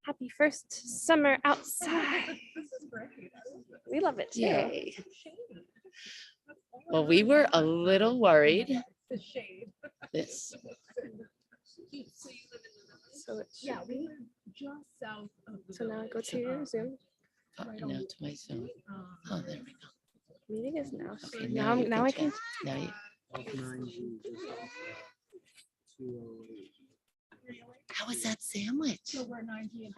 Happy first summer outside. This is great. We love it too. Yay. Well, we were a little worried. The shade. This. So it's, Yeah, we live just south of the so now I go to your Zoom. Oh, now to my Zoom. Oh, there we go. Meeting is now. Okay, Now I can. Now you, how was that sandwich? So we're 90 and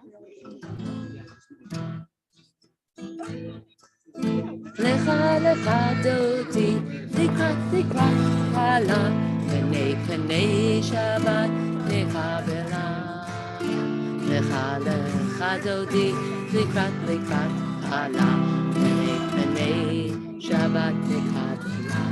Lecha lecha dodi, likrat hala, penei Shabbat nekabela. Lecha lecha dodi, likrat hala, penei Shabbat nekabela.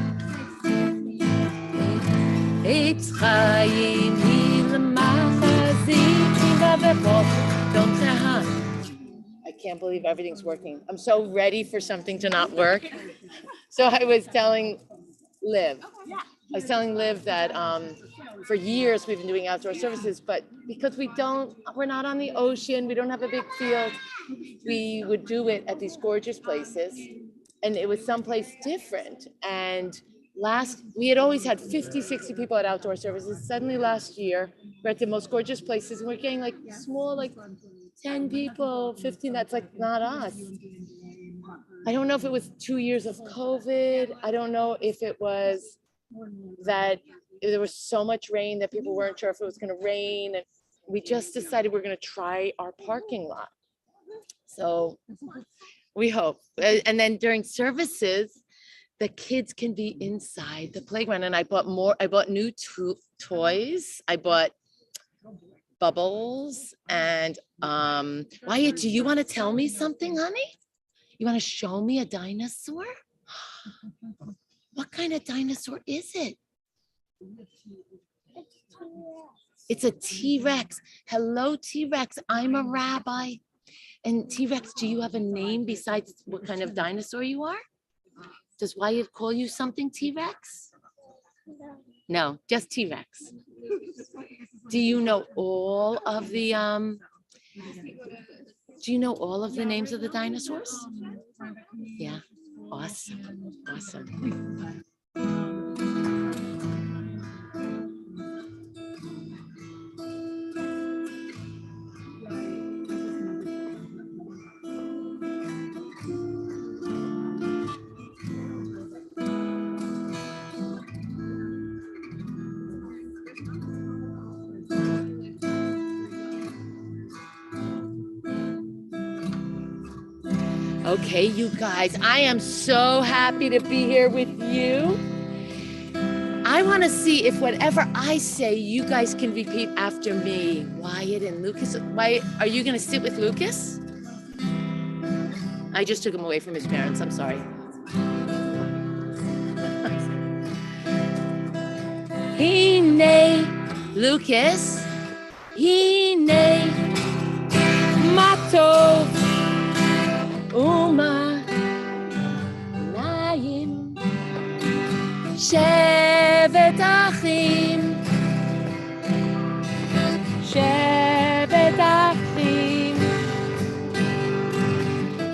Eitz chayim hilmachazim v'bechok dom tehan. I can't believe everything's working. I'm so ready for something to not work. So I was telling Liv that for years we've been doing outdoor services, but because we're not on the ocean, we don't have a big field, we would do it at these gorgeous places. And it was someplace different. And we had always had 50, 60 people at outdoor services. Suddenly last year, we're at the most gorgeous places and we're getting like small, like 10 people, 15, that's like not us. I don't know if it was 2 years of COVID. I don't know if it was that there was so much rain that people weren't sure if it was going to rain. And we just decided we're going to try our parking lot. So we hope. And then during services, the kids can be inside the playground. And I bought new toys. I bought bubbles and Wyatt, do you want to tell me something, honey? You want to show me a dinosaur? What kind of dinosaur is it? It's a T-Rex. Hello, T-Rex. I'm a rabbi. And T-Rex, do you have a name besides what kind of dinosaur you are? Does Wyatt call you something, T-Rex? No, just T-Rex. Do you know all of the names of the dinosaurs? Yeah, awesome. Okay, you guys, I am so happy to be here with you. I want to see if whatever I say, you guys can repeat after me. Wyatt and Lucas. Wyatt, are you going to sit with Lucas? I just took him away from his parents. I'm sorry. Hine, Lucas. Hine, Matov. Uma Naim Shevet Achim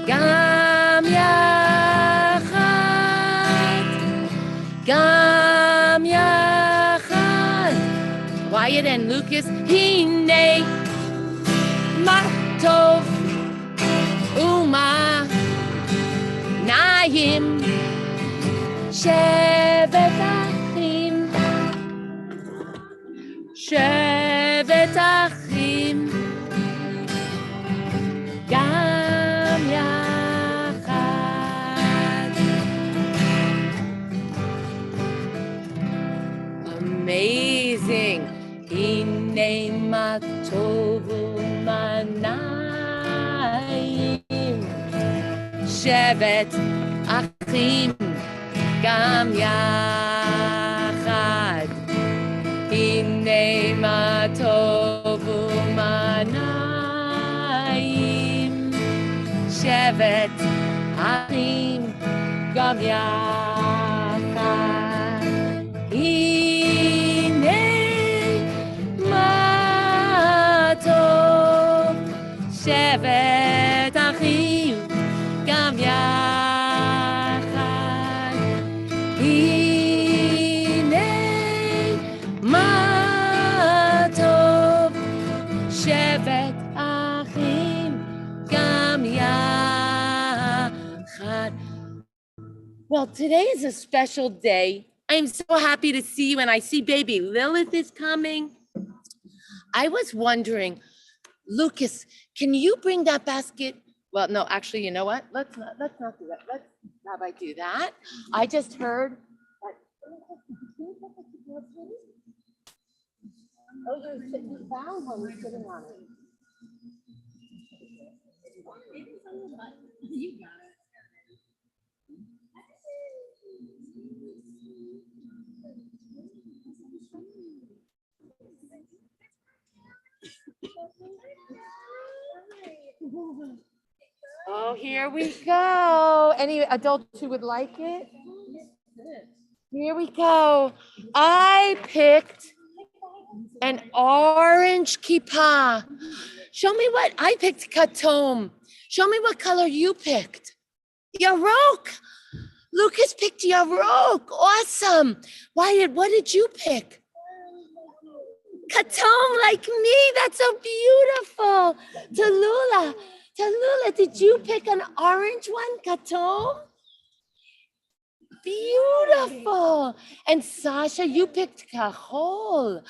Gam Yachad Wyatt and Lucas Hine Matov Uma Naim Shevet Achim Gam Yachad. Amazing. Hine Matovu Manayim Shevet Achim Gam Yachad. Hine Matovu Manayim Shevet Achim Gam Yachad. Hine Matov shevet achim gam yachad. Well, today is a special day. I'm so happy to see you, and I see baby Lilith is coming. I was wondering, Lucas, can you bring that basket? Well, no, actually, you know what? Let's not do that. Let's have I do that. I just heard that. Oh, you're sitting down when you're sitting on it. You got it. Oh, here we go. Any adults who would like it? Here we go. I picked an orange kippah. Show me what I picked, Katom. Show me what color you picked. Yarok. Lucas picked Yarok. Awesome. Wyatt, what did you pick? Katom, like me. That's so beautiful. Tallulah, did you pick an orange one, Katom? Beautiful. And Sasha, you picked Kahol.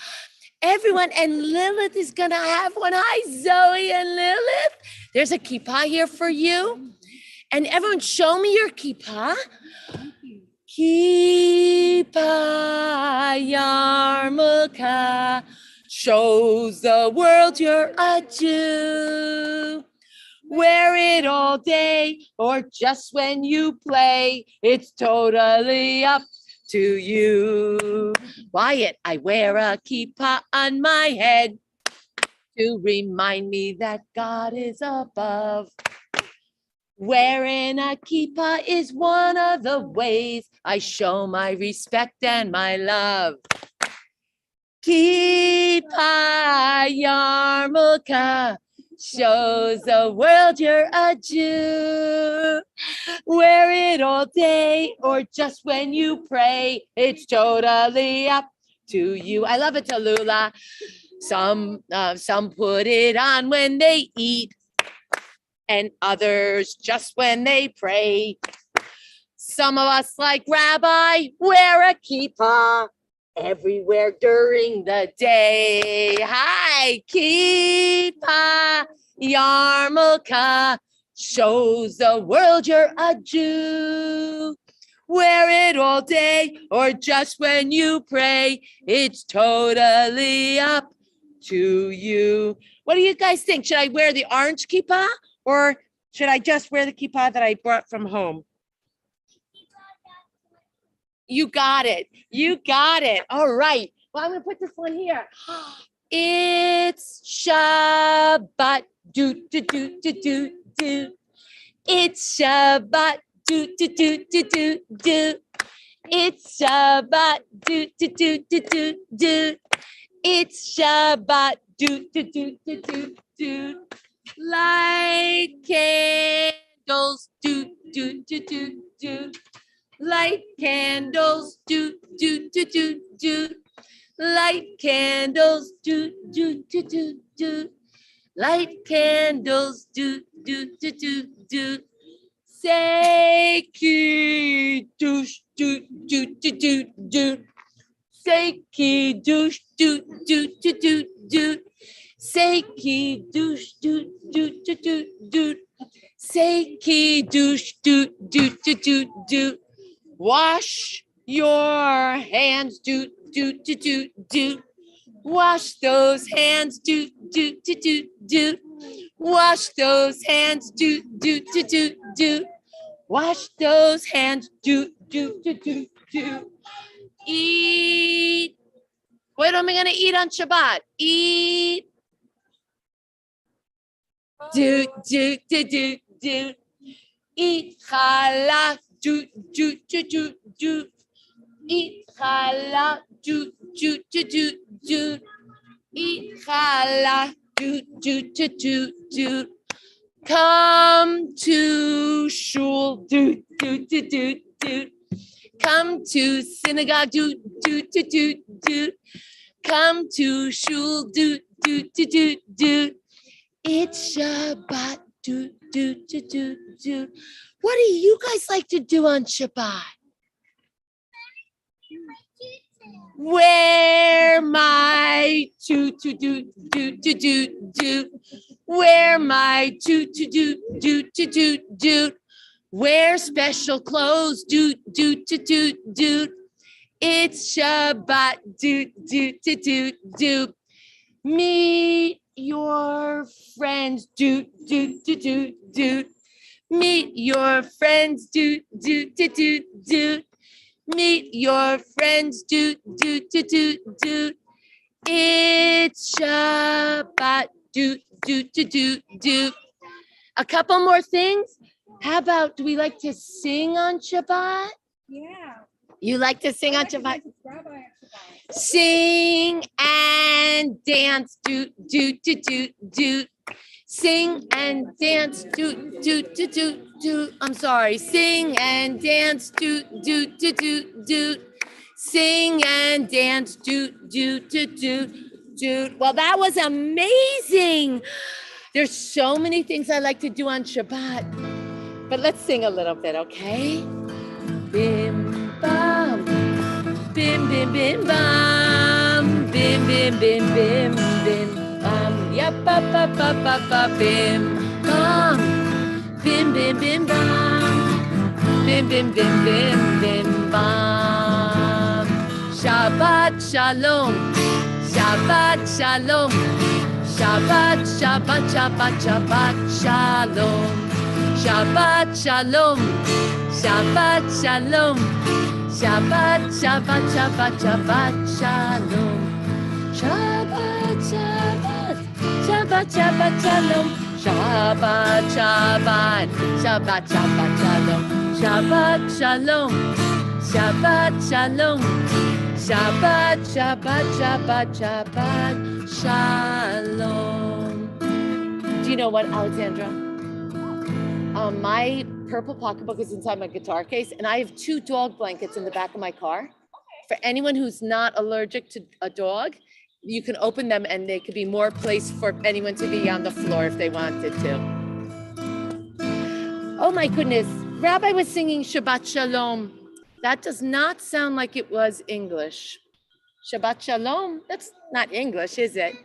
Everyone, and Lilith is gonna have one. Hi, Zoe and Lilith. There's a kippah here for you. And everyone, show me your kippah. Kippah yarmulke shows the world you're a Jew. Wear it all day or just when you play. It's totally up to you. Wyatt, I wear a kippah on my head to remind me that God is above. Wearing a kippah is one of the ways I show my respect and my love. Kippah yarmulke shows the world you're a Jew. Wear it all day or just when you pray. It's totally up to you. I love it, Tallulah. Some put it on when they eat, and others just when they pray. Some of us, like Rabbi, wear a kippah everywhere during the day. Hi, kippah yarmulke shows the world you're a Jew. Wear it all day or just when you pray. It's totally up to you. What do you guys think? Should I wear the orange kippah or should I just wear the kippah that I brought from home? You got it. You got it. All right. Well, I'm going to put this one here. It's Shabbat. Do, do, do, do, do, do. It's Shabbat. Do, do, do, do, do, do. It's Shabbat. Do, do, do, do, do, do. It's Shabbat. Do, do, do, do, do, do. Light candles. Do, do, do, do, do. Light candles, do, do, do, do, do. Light candles, do, do, do, do, do. Light candles, do, do, do, do, do. Say kiddush, do, do, do, do, do. Say kiddush, do, do, do, do, do. Say kiddush, do, do, do, do, do. Say kiddush, do, do, do, do, do. Wash your hands, do, do, do, do, do. Wash those hands, do, do, do, do, do. Wash those hands, do, do, do, do, do. Wash those hands, do, do, do, do, do. Eat. What am I going to eat on Shabbat? Eat. Do, do, do, do, do. Eat challah. Do, do, do, do, do. Eat challah. Do, do, do, do, do. Eat challah. Do, do, do, do, do. Come to shul. Do, do, do, do, do. Come to synagogue. Do, do, do, do, do. Come to shul. Do, do, do, do, do. It's Shabbat, do, do, do, do, do. What do you guys like to do on Shabbat? Wear my tutu do do do do do. Wear my tutu do do do do do. Wear special clothes do do do do do. It's Shabbat do do do do do. Meet your friends do do do do do. Meet your friends do do do do do. Meet your friends do do do do do. It's Shabbat do do do do do. A couple more things. How about, do we like to sing on Shabbat? Yeah. You like to sing on Shabbat? Rabbi on Shabbat. Sing and dance do do do do do. Sing and dance do do do do do. I'm sorry. Sing and dance do do do do do. Sing and dance do do do do do. Well, that was amazing. There's so many things I like to do on Shabbat, but let's sing a little bit, okay? Bim bam, bim bim bim bam, bim bim bim bim bim. Yap, ba, ba, ba, ba, ba, bim, bam, bim, bim, bim, bam, bim, bim, bim, bim, bim, bam. Shabbat shalom, Shabbat shalom, Shabbat, Shabbat, Shabbat, Shabbat shalom, Shabbat shalom, Shabbat shalom, Shabbat, Shabbat, Shabbat, Shabbat shalom, Shabbat, Shabbat. Shabbat, Shabbat, Shalom. Shabbat, Shabbat. Shabbat, Shabbat, Shalom. Shabbat, Shalom. Shabbat, Shalom. Shabbat, Shabbat, Shabbat, Shabbat, Shalom. Do you know what, Alexandra? My purple pocketbook is inside my guitar case, and I have 2 dog blankets in the back of my car. For anyone who's not allergic to a dog, you can open them and they could be more place for anyone to be on the floor if they wanted to. Oh my goodness, Rabbi was singing Shabbat Shalom. That does not sound like it was English. Shabbat Shalom, that's not English, is it?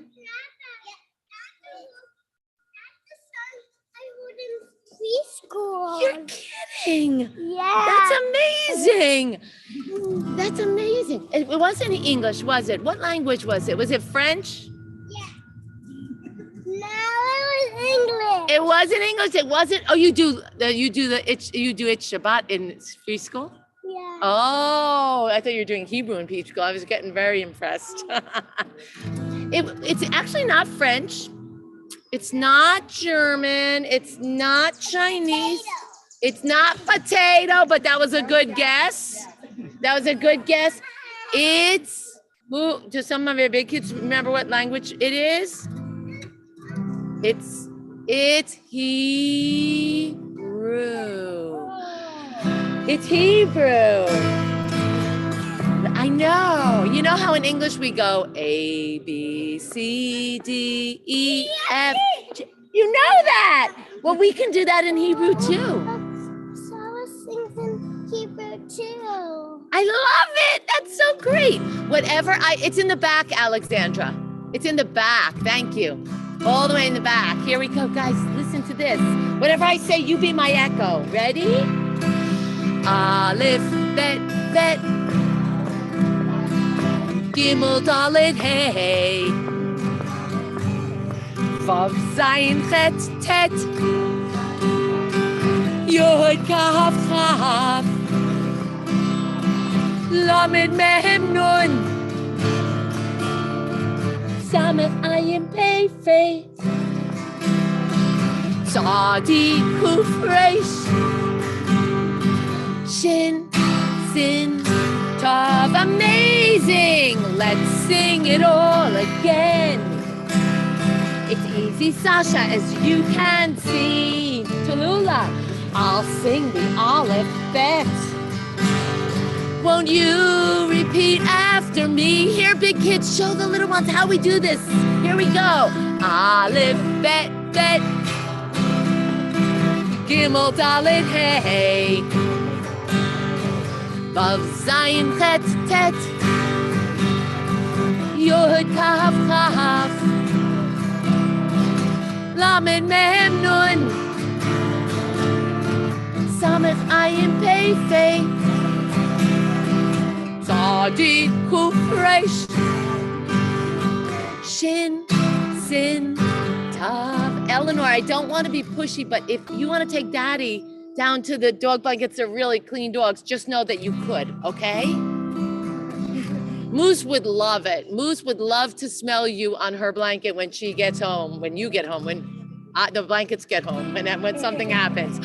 Preschool. You're kidding. Yeah. That's amazing. That's amazing. It wasn't English, was it? What language was it? Was it French? No, it was English. It wasn't English. It wasn't. Oh, you do it Shabbat in preschool? Yeah. Oh, I thought you were doing Hebrew in preschool. I was getting very impressed. It's actually not French. It's not German. It's not Chinese. It's not potato, but that was a good guess. That was a good guess. It's, do some of your big kids remember what language it is? It's Hebrew. It's Hebrew. I know. You know how in English we go A, B, C, D, E, F. G. You know that. Well, we can do that in Hebrew too. So I was singing Hebrew too. I love it. That's so great. It's in the back, Alexandra. It's in the back. Thank you. All the way in the back. Here we go, guys. Listen to this. Whatever I say, you be my echo. Ready? Aleph, bet, bet. Gimel, Dalet, hey. Vav, Zayin, Chet, Tet. Yod, Kaf, Chaf. Lamed, Mehem, Nun. Samech, Ayin, Pei, Fei. Tzadi, Kuf, Reish. Shin, Sin, Tav. Amazing! Let's sing it all again. It's easy, Sasha, as you can see. Tallulah, I'll sing the Aleph Bet. Won't you repeat after me? Here, big kids, show the little ones how we do this. Here we go. Aleph, bet, bet. Gimel, dalet, hey. Vav, zayin, chet, tet. Yod, kaf, kaf. Lamed, mem, nun. Samech, ayin, pei, fei. Tzadid, kuf, resh. Shin, sin, tav. Eleanor, I don't want to be pushy, but if you want to take Daddy down to the dog blankets, they're really clean dogs, just know that you could, okay? Moose would love it. Moose would love to smell you on her blanket when she gets home, when you get home, when the blankets get home, when something happens.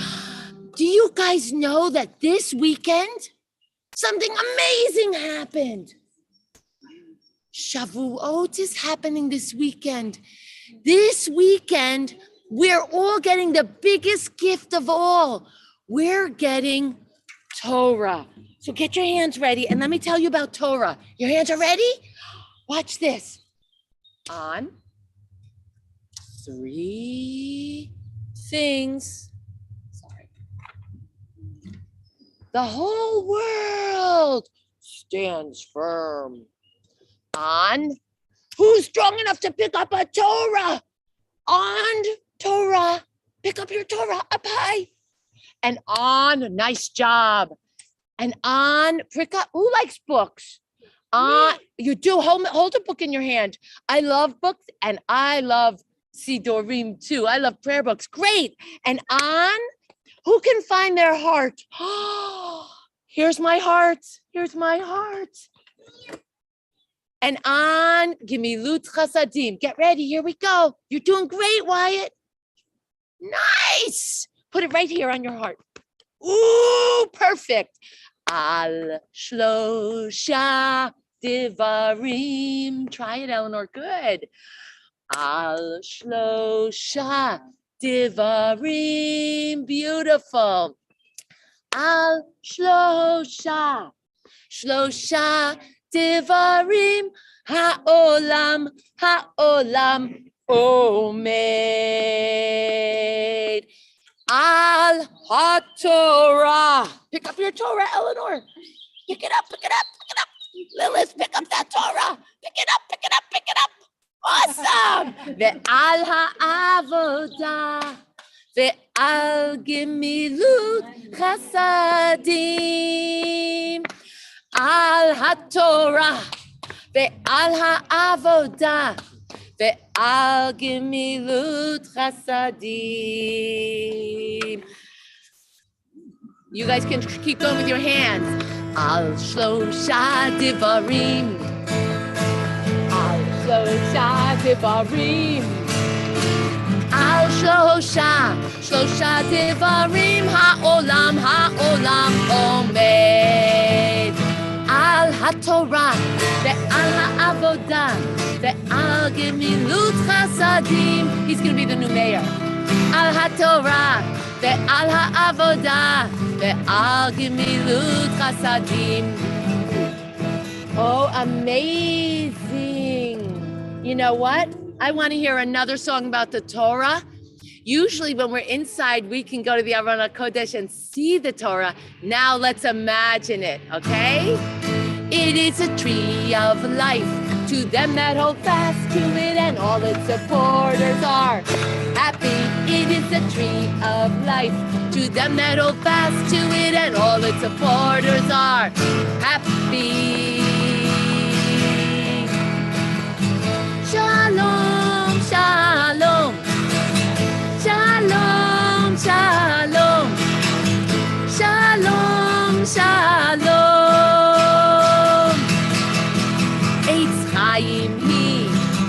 Do you guys know that this weekend, something amazing happened? Shavuot is happening this weekend. This weekend, we're all getting the biggest gift of all. We're getting Torah. So get your hands ready and let me tell you about Torah. Your hands are ready? Watch this. On 3 things. Sorry. The whole world stands firm. On who's strong enough to pick up a Torah? On Torah. Pick up your Torah up high. And on, nice job. And on, pick up, who likes books? You do, hold a book in your hand. I love books and I love Sidorim too. I love prayer books, great. And on, who can find their heart? Here's my heart, here's my heart. And on, give me Lut Chasadim. Get ready, here we go. You're doing great, Wyatt. Nice. Put it right here on your heart. Ooh, perfect. Al Shlosha Divarim. Try it, Eleanor, good. Al Shlosha Divarim. Beautiful. Al Shlosha. Shlosha Divarim ha'olam omed al ha'torah. Pick up your Torah, Eleanor. Pick it up, pick it up, pick it up. Lilith, pick up that Torah. Pick it up, pick it up, pick it up. Awesome. Ve'al ha'avodah. Ve'al gemilut chasadim. Al haTorah ve'al ha'avodah ve'al gemilut chasadim. You guys can keep going with your hands. Al shlosha divarim. Al shlosha divarim. Al shlosha divarim ha'olam omed. Al haTorah ve'al ha'avodah ve'al gemilut chasadim. He's going to be the new mayor. Al haTorah ve'al ha'avodah ve'al gemilut chasadim. Oh, amazing. You know what? I want to hear another song about the Torah. Usually when we're inside, we can go to the Aron HaKodesh and see the Torah. Now let's imagine it, okay? It is a tree of life to them that hold fast to it, and all its supporters are happy. It is a tree of life to them that hold fast to it, and all its supporters are happy. Shalom, shalom. Shalom, shalom, shalom, shalom. Eitz Chaim hi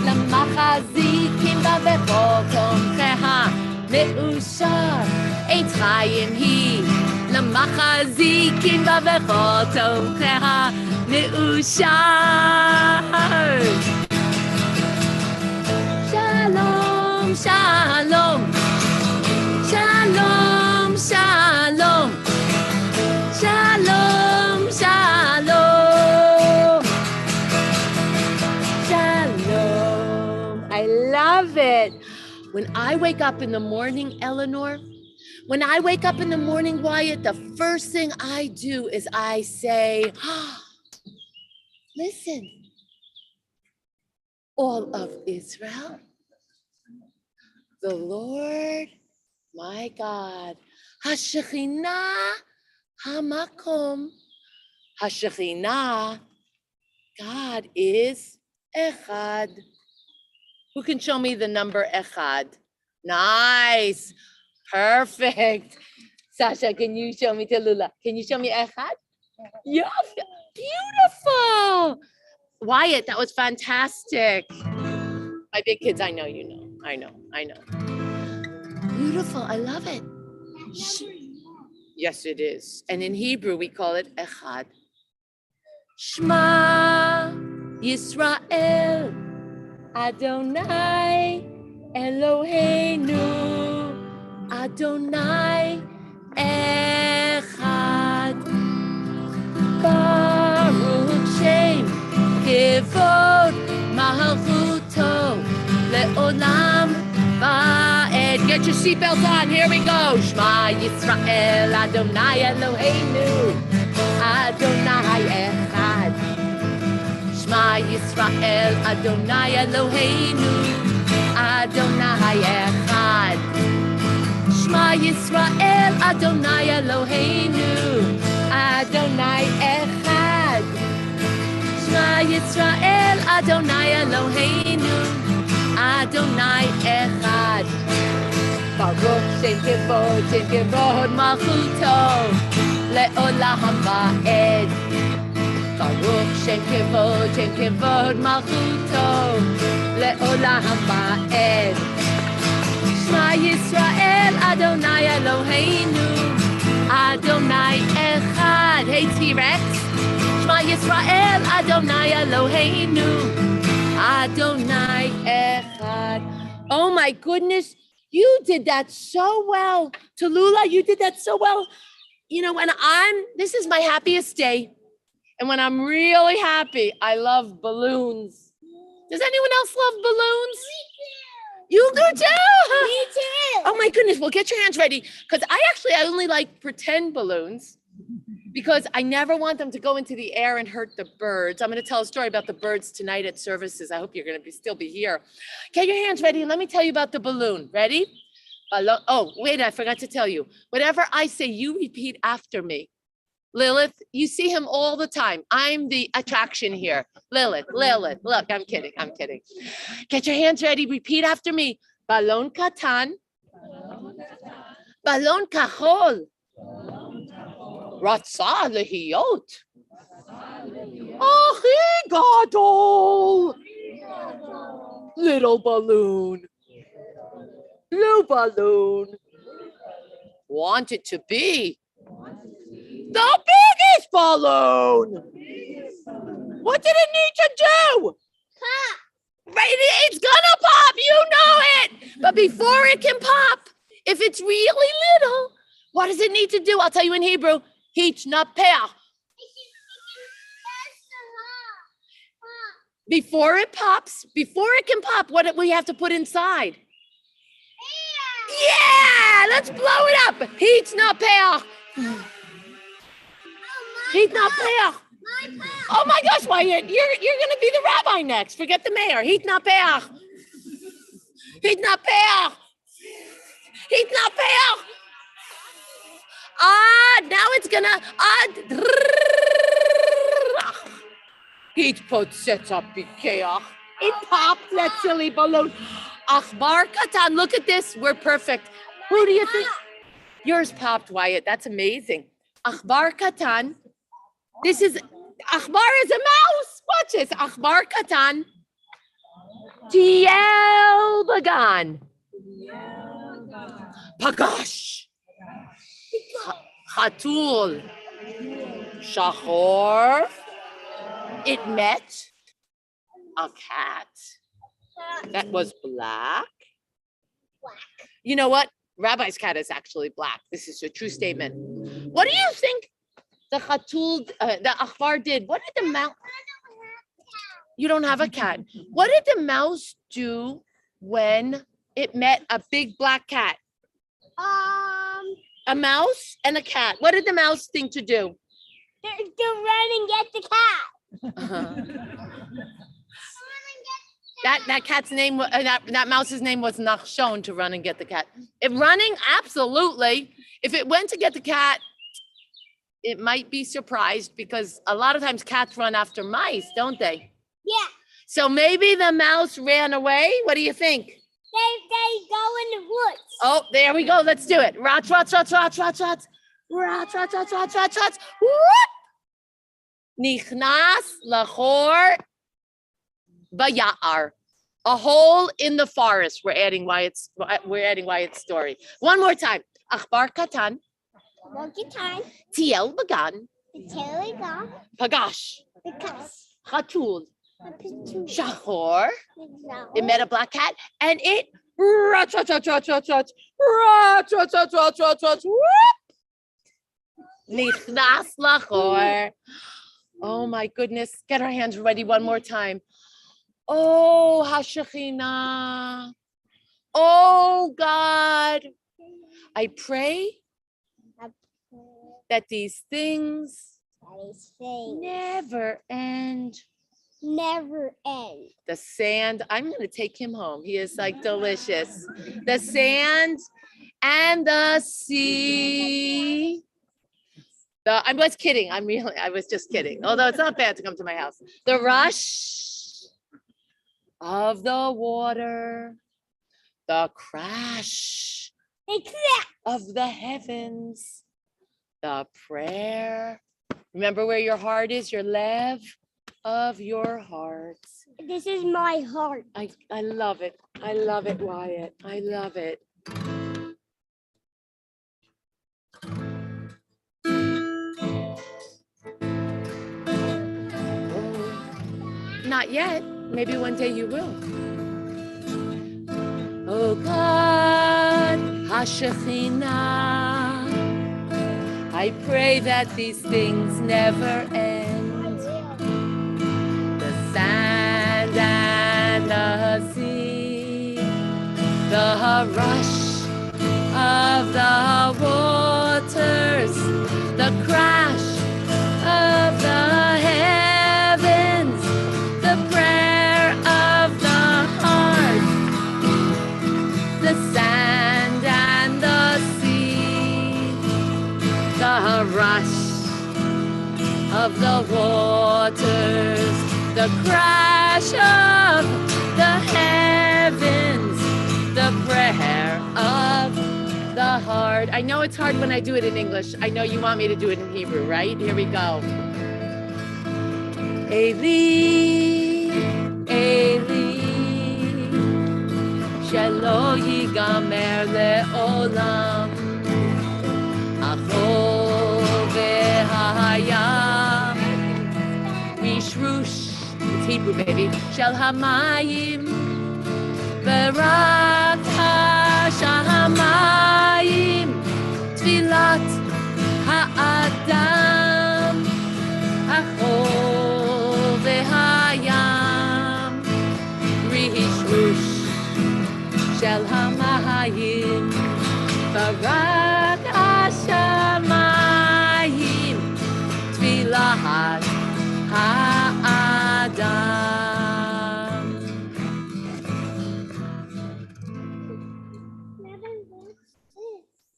lamachazikim bavechol tomcheha me'ushar. Eitz Chaim hi lamachazikim bavechol tomcheha me'ushar. Shalom, shalom. Shalom, shalom, shalom, shalom. When I wake up in the morning, Eleanor, when I wake up in the morning, Wyatt, the first thing I do is I say, listen, all of Israel, the Lord, my God, HaShekhinah, HaMakom, HaShekhinah, God is Echad. Who can show me the number Echad? Nice, perfect. Sasha, can you show me Tallulah? Can you show me Echad? Yeah, beautiful. Wyatt, that was fantastic. My big kids, I know you know. I know. Beautiful, I love it. Yes, it is. And in Hebrew, we call it Echad. Shema Yisrael Adonai Eloheinu Adonai Echad Baruch Shem Kivod Malchuto Leolam Va'ed. Get your seatbelt on, here we go. Shema Yisrael Adonai Eloheinu Adonai Echad. Shema Yisrael Adonai Eloheinu Adonai Echad. Shema Yisrael Adonai Eloheinu Adonai Echad. Shema Yisrael Adonai Eloheinu Adonai Echad. Baruch Shem Kivod Malchuto Leolam Va'ed. Baruch Shem Kivod Malchuto Leolam Va'ed. Shema Yisrael Adonai Eloheinu Adonai Echad. Hey T-Rex. Shema Yisrael Adonai Eloheinu Adonai Echad. Oh my goodness, you did that so well. Tallulah, you did that so well. You know, this is my happiest day. And when I'm really happy, I love balloons. Does anyone else love balloons? You do too? Me too. Oh my goodness, well get your hands ready. Because I only like pretend balloons because I never want them to go into the air and hurt the birds. I'm gonna tell a story about the birds tonight at services. I hope you're gonna still be here. Get your hands ready and let me tell you about the balloon. Ready? Oh, wait, I forgot to tell you. Whatever I say, you repeat after me. Lilith, you see him all the time. I'm the attraction here. Lilith, look, I'm kidding. Get your hands ready, repeat after me. Balon katan, balon kahol, ratza lehiyot, achi gadol, little balloon, blue balloon, wanted to be the biggest balloon. What did it need to do? Pop. Right, it's gonna pop, you know it. But before it can pop, if it's really little, what does it need to do? I'll tell you in Hebrew. Hitnapeach. Before it pops, before it can pop, what do we have to put inside? Yeah, let's blow it up. Hitnapeach. Hitnapeach. Oh my gosh, Wyatt, you're gonna be the rabbi next. Forget the mayor. Hitnapeach. Now it's gonna It popped that silly balloon. Achbar katan, look at this. We're perfect. Who do you think? Yours popped, Wyatt. That's amazing. Achbar katan. This is Achbar is a mouse. Watch this. Achbar katan. Tiel bagan. Pagash. Chatul. Shachor. It met a cat that was black. You know what? Rabbi's cat is actually black. This is a true statement. What do you think the chatul, the achbar did? What did the mouse? You don't have a cat. What did the mouse do when it met a big black cat? A mouse and a cat. What did the mouse think to do? To run and get the cat. That cat's name, that mouse's name was Nachshon, to run and get the cat. If running, absolutely. If it went to get the cat, it might be surprised because a lot of times cats run after mice, don't they? Yeah. So maybe the mouse ran away. What do you think? They go in the woods. Oh, there we go. Let's do it. Rot, rot, rot, rot, rot, rot. Rot, rot, rot, rot, rot, rot. Whoop. Nichnas lachor bayar. A hole in the forest. We're adding Wyatt's story. One more time. Achbar katan. Monkey time. Tiel bagan. Potato go. Pagash. Because. Chatul. A picture. Shahor. No. It met a black cat and it rot, rot, rot, rot, rot, rot, rot, rot, rot, rot, rot, rot, whoop. Nichnas lachor. Oh my goodness. Get our hands ready one more time. Oh, Hashechina. Oh God. I pray that these things never end. Never end. The sand, I'm going to take him home. He is like delicious. The sand and the sea. I was kidding. I was just kidding. Although it's not bad to come to my house. The rush of the water, the crash of the heavens, the prayer. Remember where your heart is, your lev of your heart. This is my heart. I love it. I love it, Wyatt. I love it. Not yet. Maybe one day you will. Oh God, Hashechina, I pray that these things never end. The sand and the sea, the rush of the waters, the crash of the heavens, the prayer of the heart, the sand and the sea, the rush of the waters, the crash of the heavens, the prayer of the heart. I know it's hard when I do it in English. I know you want me to do it in Hebrew, right? Here we go. Eli, Eli, shelo yigamer le'olam, achol v'hayam, rishrush, it's Hebrew, baby, shel hamayim, berat hashamayim, tfilat ha'adam, achol v'hayam, rishrush shel hamayim, berat hashamayim, tfilat ha'adam.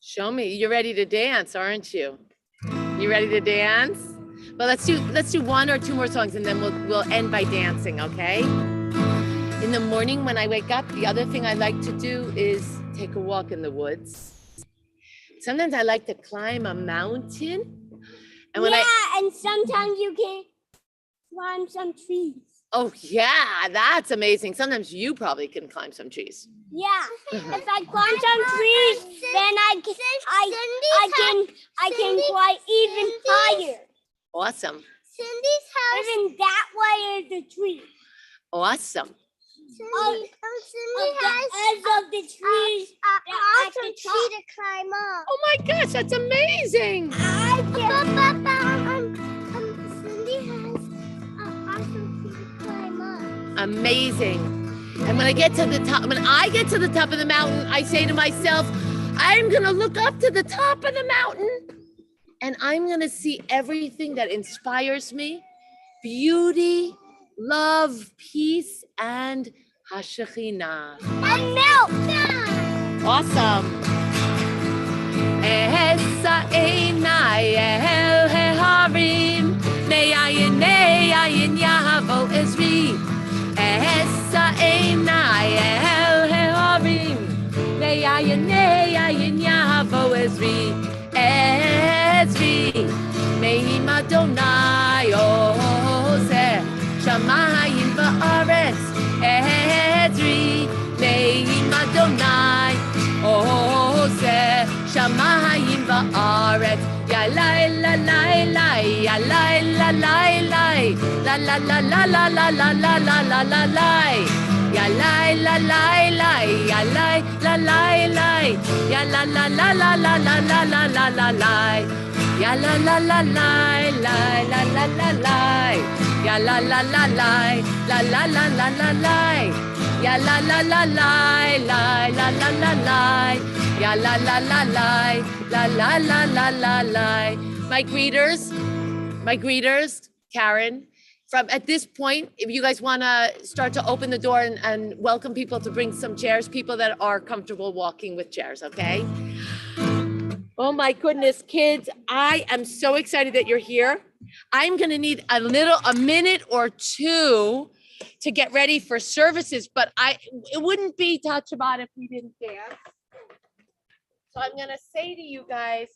Show me. You're ready to dance, aren't you? You ready to dance? Well, let's do one or two more songs and then we'll end by dancing, okay? In the morning when I wake up, the other thing I like to do is take a walk in the woods. Sometimes I like to climb a mountain. And when and sometimes you can climb some trees. Oh yeah, that's amazing. Sometimes you probably can climb some trees. Yeah, if I climb some trees, then I can climb even higher. Awesome. Cindy's house. Even that way is the tree. Awesome. Cindy has edge of the trees. Awesome tree to climb up. Oh my gosh, that's amazing. Cindy has an awesome tree to climb up. Amazing. And when I get to the top of the mountain, I say to myself, I'm going to look up to the top of the mountain and I'm going to see everything that inspires me. Beauty, love, peace, and Hashekhinah. And milk. Awesome. Esa einai el heharim, ne'ayin yahavo ezri. Esa einai el heharim, ne'ayin yahavo ezri. Ezri, mehim Adonai oseh shamayim va'aretz. Ezri, mehim Adonai oseh shamayim va'aretz. Ya la la la la, ya la la la la, la la la la la la la la la la la la. Ya la la la la, ya la la la la, ya la la la la la la la la la la la. Ya la la la la la la la la la. Ya la la la la la la la la la la. Ya la la la la la la la la la. Ya la la la la la la la la la la. My greeters, Karen. From at this point, if you guys want to start to open the door and welcome people to bring some chairs, people that are comfortable walking with chairs, okay? Oh my goodness, kids, I am so excited that you're here. I'm going to need a minute or two to get ready for services, but it wouldn't be Shabbat if we didn't dance. So I'm going to say to you guys,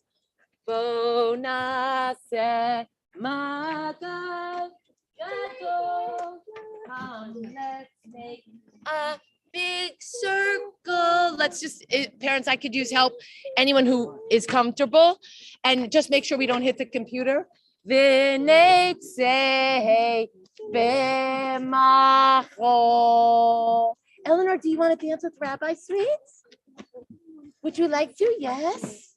Bo nase magal gadol. Come, let's make a big circle. Let's just, parents, I could use help. Anyone who is comfortable, and just make sure we don't hit the computer. V'neitzei b'macho. Eleanor, do you want to dance with Rabbi Sweets? Would you like to? Yes.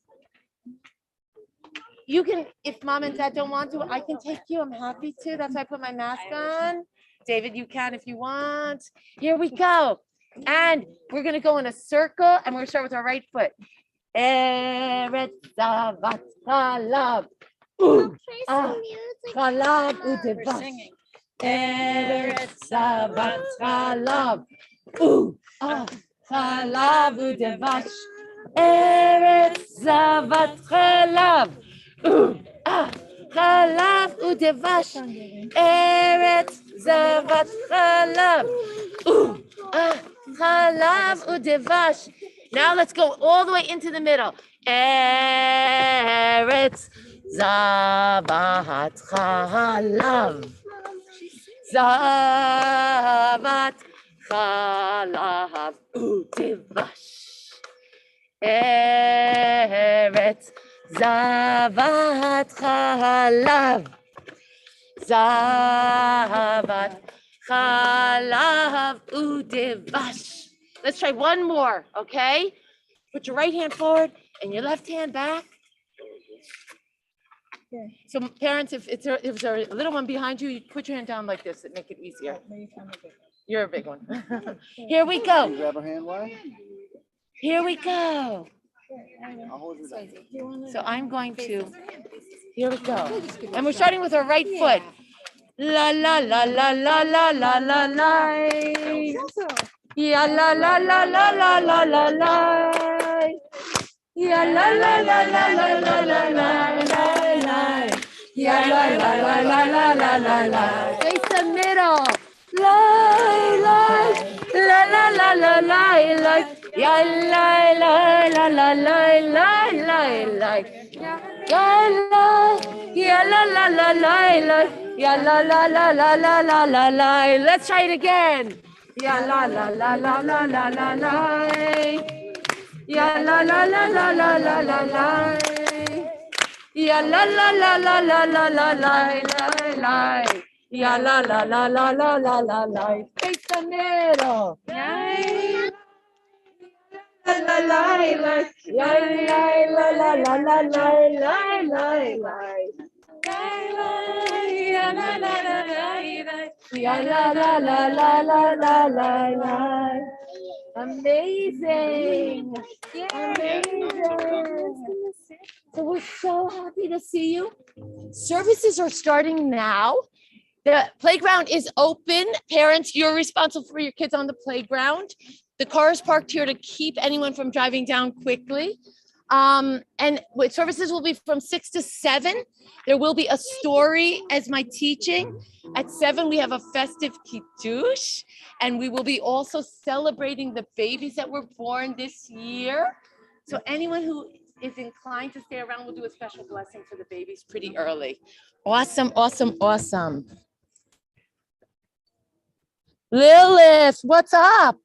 You can, if mom and dad don't want to, I can take you. I'm happy to. That's why I put my mask on. David, you can if you want. Here we go. And we're going to go in a circle, and we're going to start with our right foot. Eretz zavat chalav. Chalav u'devash. Eretz zavat chalav. Chalav u'devash. Eretz zavat chalav. Chalav u'devash. Eretz zavat chalav. Chalav u'devash. Now let's go all the way into the middle. Eretz zavat chalav. Zavat chalav u'devash. Eretz zavat chalav. Zavat chalav u'devash. Let's try one more, okay? Put your right hand forward and your left hand back. So parents, if there's a little one behind you, you put your hand down like this. It make it easier. You're a big one. Here we go. Grab her hand wide. Here we go. I'll hold you back. So I'm going to, here we go. And we're starting with our right foot. La la la la la la la la la. Ya la la la la la la la la. Ya la la la la la la la la la. Ya la la la la la la la la. Face the middle. La la la la la la la la. Ya la la la la la la la la. Ya la la la la la la. Ya la la la la la la la la. Let's try it again. Ya la la la la la la la la. Ya la la la la la la la la. Ya la la la la la la la la la. Ya la la la la la la la la. Face the middle. La la la la. Ya la la la la la la la la la. La la la la la la la la la. Amazing. Amazing. So we're so happy to see you. Services are starting now. The playground is open. Parents, you're responsible for your kids on the playground. The car is parked here to keep anyone from driving down quickly. And services will be from 6 to 7. There will be a story as my teaching. At 7, we have a festive kiddush, and we will be also celebrating the babies that were born this year. So anyone who is inclined to stay around, we'll do a special blessing for the babies pretty early. Awesome, awesome, awesome. Lilith, what's up?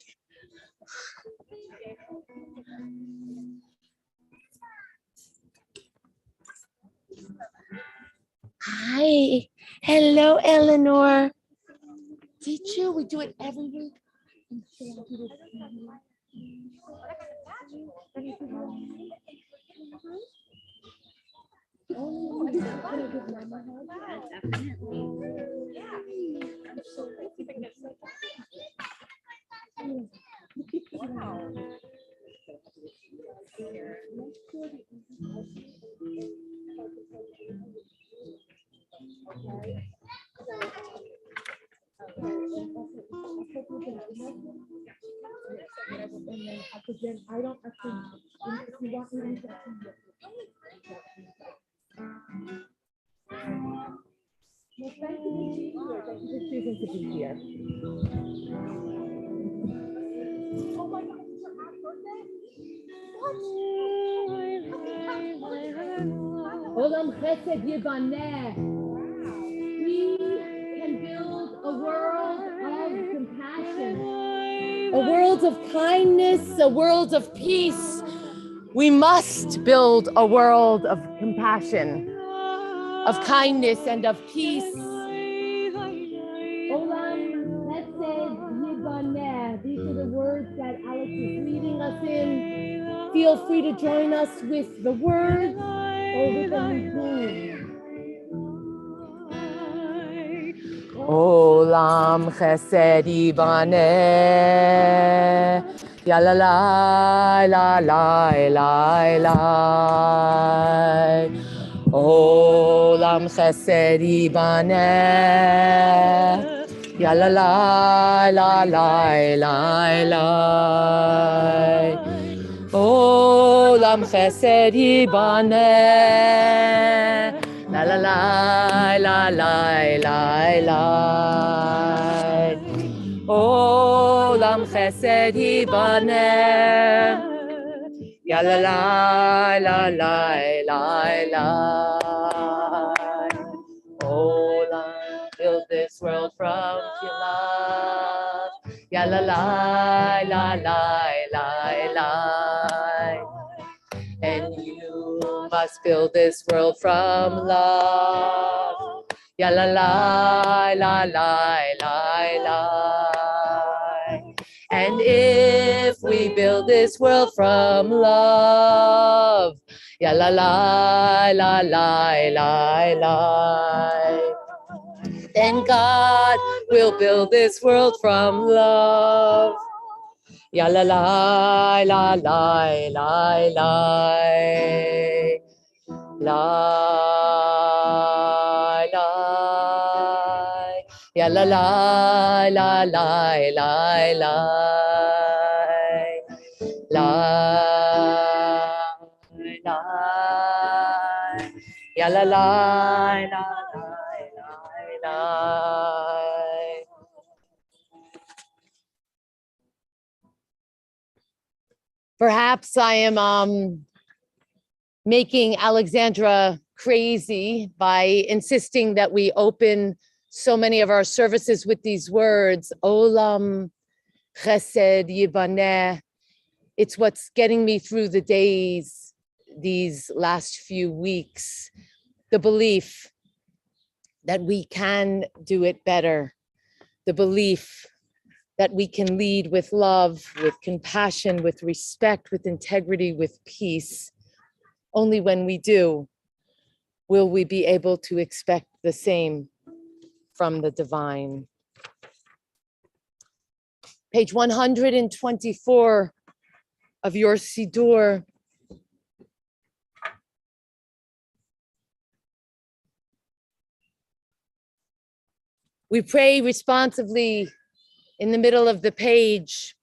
Hi. Hello, Eleanor. Did you? We do it every week. Olam Chesed Yibaneh. We can build a world of compassion, a world of kindness, a world of peace. We must build a world of compassion, of kindness, and of peace. Olam Chesed Yibaneh. These are the words that Alex is leading us in. Feel free to join us with the words or with the nidun. Olam Chesed Yibaneh. Ya la la la la la la. Olam Chesed Yibaneh. Ya la la la la la la. Olam Chesed Yibaneh. La la la la la la la. Olam Chesed Yibaneh. Ya la la la la la la. Olam, build this world from your love. Ya la la la la la la. And you must build this world from love. Ya la la la la la la. And if we build this world from love, ya la la la la la la, then God will build this world from love. Ya la la la la la la la la. Ya la la la la la la la la. Ya la la la la la. Perhaps I am making Alexandra crazy by insisting that we open so many of our services with these words, Olam Chesed Yibaneh. It's what's getting me through the days, these last few weeks, the belief that we can do it better, the belief that we can lead with love, with compassion, with respect, with integrity, with peace. Only when we do will we be able to expect the same from the divine. Page 124 of your Siddur. We pray responsively in the middle of the page,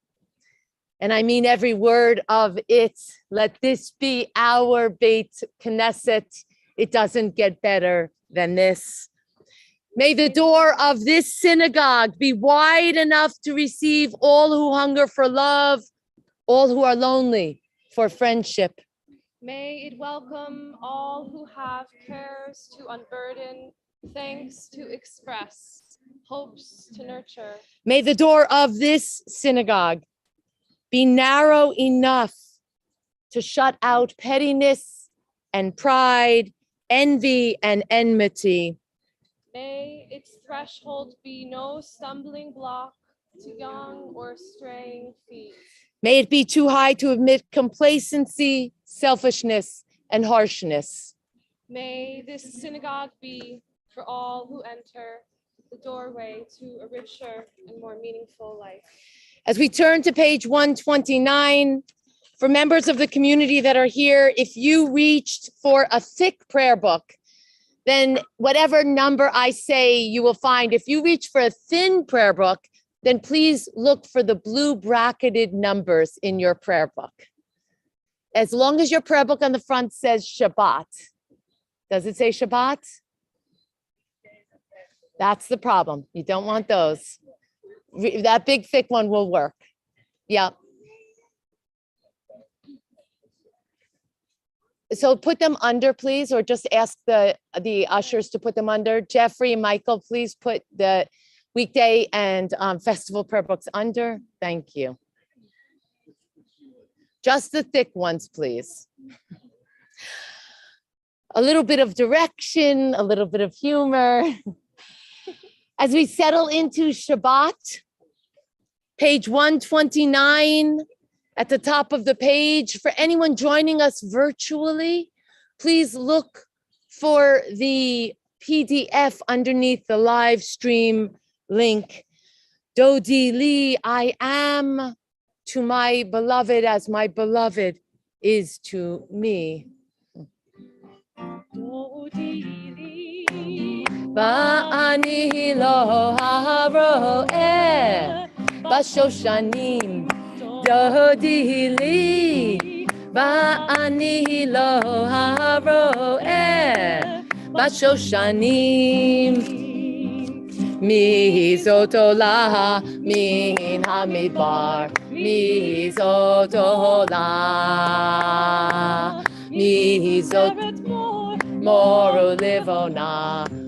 and I mean every word of it. Let this be our Beit Knesset. It doesn't get better than this. May the door of this synagogue be wide enough to receive all who hunger for love, all who are lonely for friendship. May it welcome all who have cares to unburden, thanks to express, hopes to nurture. May the door of this synagogue be narrow enough to shut out pettiness and pride, envy and enmity. May its threshold be no stumbling block to young or straying feet. May it be too high to admit complacency, selfishness, and harshness. May this synagogue be, for all who enter, the doorway to a richer and more meaningful life. As we turn to page 129, for members of the community that are here, if you reached for a thick prayer book, then whatever number I say, you will find. If you reach for a thin prayer book, then please look for the blue bracketed numbers in your prayer book. As long as your prayer book on the front says Shabbat. Does it say Shabbat? That's the problem. You don't want those. That big thick one will work. Yeah. So put them under, please, or just ask the ushers to put them under. Jeffrey and Michael, please put the weekday and festival prayer books under. Thank you. Just the thick ones, please. A little bit of direction, a little bit of humor. As we settle into Shabbat, page 129, at the top of the page, for anyone joining us virtually, please look for the PDF underneath the live stream link. Dodi li, I am to my beloved as my beloved is to me. Ba'ani lo haro'eh bashoshanim dodi li ba'ani lo haro'eh bashoshanim mizotola min hamidbar mizotola mizot Moro livona,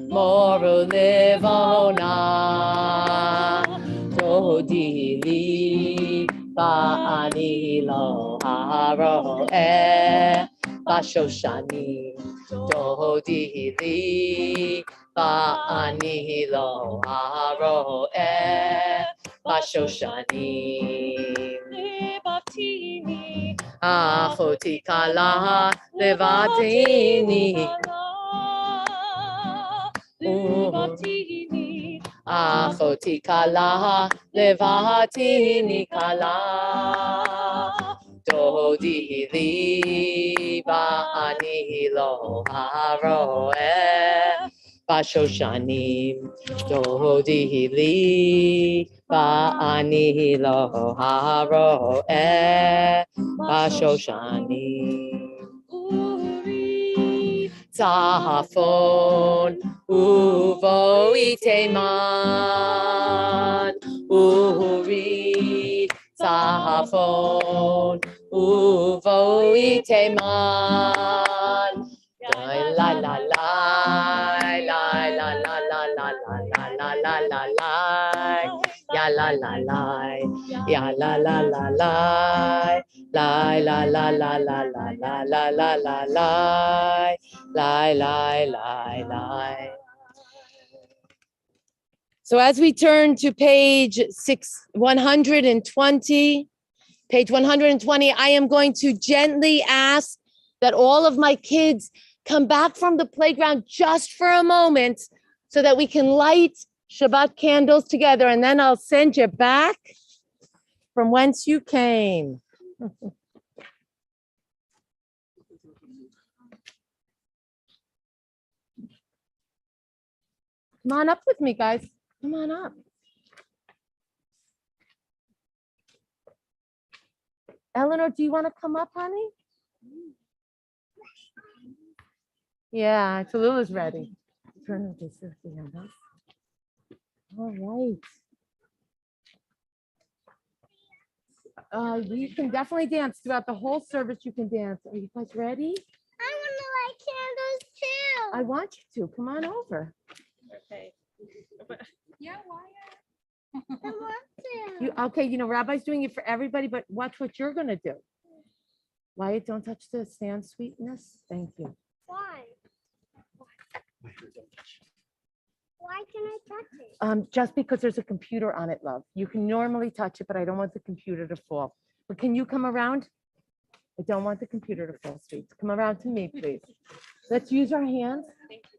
moro livona. Dodi li ba'ani lo haro'eh bashoshanim. Dodi li ba'ani lo haro'eh bashoshanim. Achoti kala levatini. Achoti kala levatini kala. Dodi li ba'ani lo haro'eh bashoshanim. Dodi li ba'ani lo haro'eh bashoshanim. Tzafon uvo iteman uri tzafon uvo iteman la la la la la la la la la la la la la la ya la la la ya la la la la la la la la la la la la la la la lie, lie, lie, lie. So as we turn to page 120, page 120, I am going to gently ask that all of my kids come back from the playground just for a moment so that we can light Shabbat candles together, and then I'll send you back from whence you came. Come on up with me, guys. Come on up. Eleanor, do you want to come up, honey? Yeah, Tallulah's ready. Turn this on. All right. You can definitely dance throughout the whole service. You can dance. Are you guys ready? I want to light candles too. I want you to. Come on over. Okay. Yeah, why? I want to. Okay, Rabbi's doing it for everybody, but watch what you're going to do. Wyatt, don't touch the stand, sweetness. Thank you. Why? Why can I touch it? Just because there's a computer on it, love. You can normally touch it, but I don't want the computer to fall. But can you come around? I don't want the computer to fall, sweets. Come around to me, please. Let's use our hands.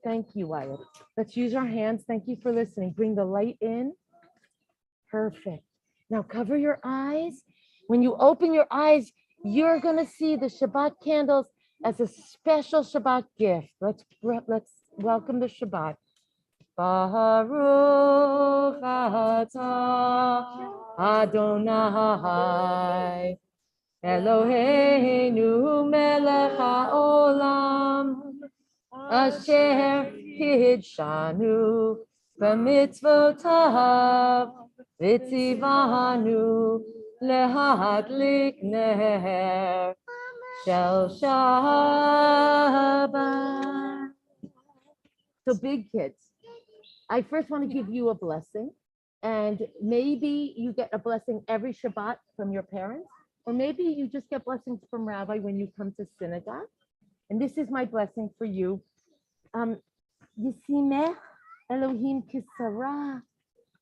Thank you, Wyatt. Let's use our hands. Thank you for listening. Bring the light in. Perfect. Now cover your eyes. When you open your eyes, you're going to see the Shabbat candles as a special Shabbat gift. Let's welcome the Shabbat. Baruch atah Adonai Eloheinu melech haolam asher hidshanu b'mitzvotav v'tzivanu lehadlik ner shel Shabbat. So big kids, I first want to give you a blessing, and maybe you get a blessing every Shabbat from your parents, or maybe you just get blessings from Rabbi when you come to synagogue. And this is my blessing for you. Yisimech Elohim kisara,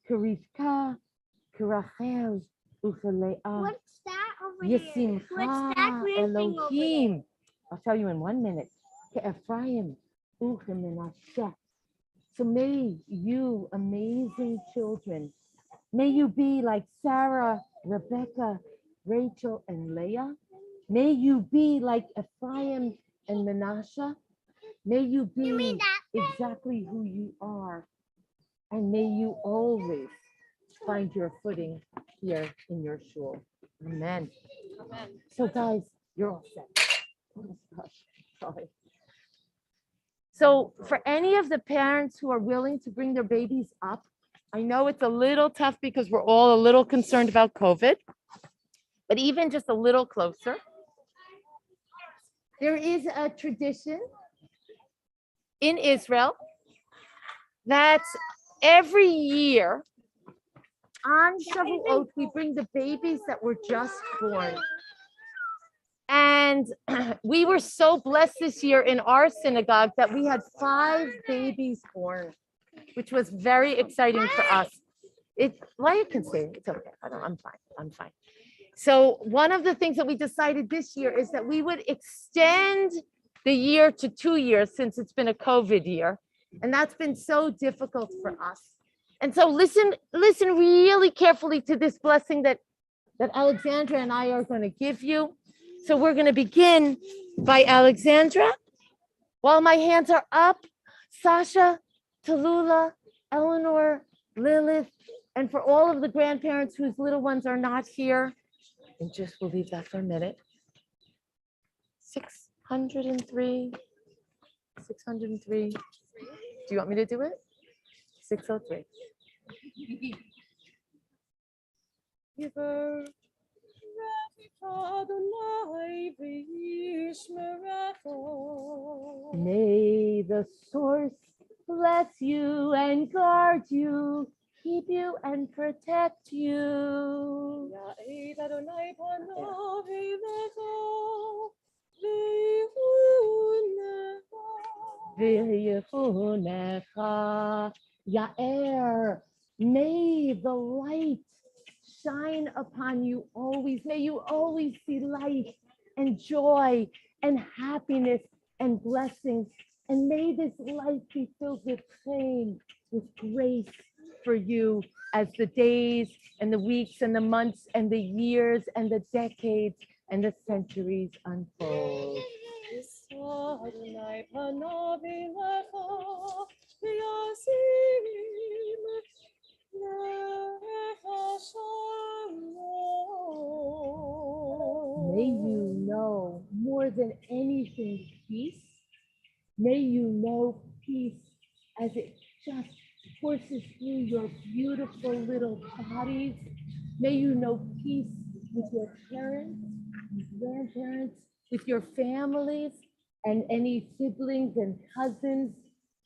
kirivka, kirachel, ufaleah. What's that over here? Yisimcha What's that green thing over there? Elohim. I'll tell you in 1 minute. Ephraim, Menashe. So may you, amazing children, may you be like Sarah, Rebecca, Rachel, and Leah. May you be like Ephraim and Manasseh. May you be exactly who you are. And may you always find your footing here in your shul. Amen. Amen. So guys, you're all set. Oh, gosh, sorry. So for any of the parents who are willing to bring their babies up, I know it's a little tough because we're all a little concerned about COVID, but even just a little closer, there is a tradition in Israel that every year on Shavuot, we bring the babies that were just born. And we were so blessed this year in our synagogue that we had 5 babies born, which was very exciting for us. You can say it's okay. I'm fine. So one of the things that we decided this year is that we would extend the year to 2 years since it's been a COVID year. And that's been so difficult for us. And so listen really carefully to this blessing that Alexandra and I are going to give you. So we're going to begin by Alexandra. While my hands are up, Sasha, Tallulah, Eleanor, Lilith, and for all of the grandparents whose little ones are not here, and we'll leave that for a minute. 603. Do you want me to do it? 603. Giver. May the source bless you and guard you, keep you and protect you. Ya'er, may the light shine upon you always. May you always see light and joy and happiness and blessings. And may this life be filled with fame, with grace, for you as the days and the weeks and the months and the years and the decades and the centuries unfold. May you know more than anything peace. May you know peace as it just courses through your beautiful little bodies. May you know peace with your parents, with grandparents, with your families, and any siblings and cousins.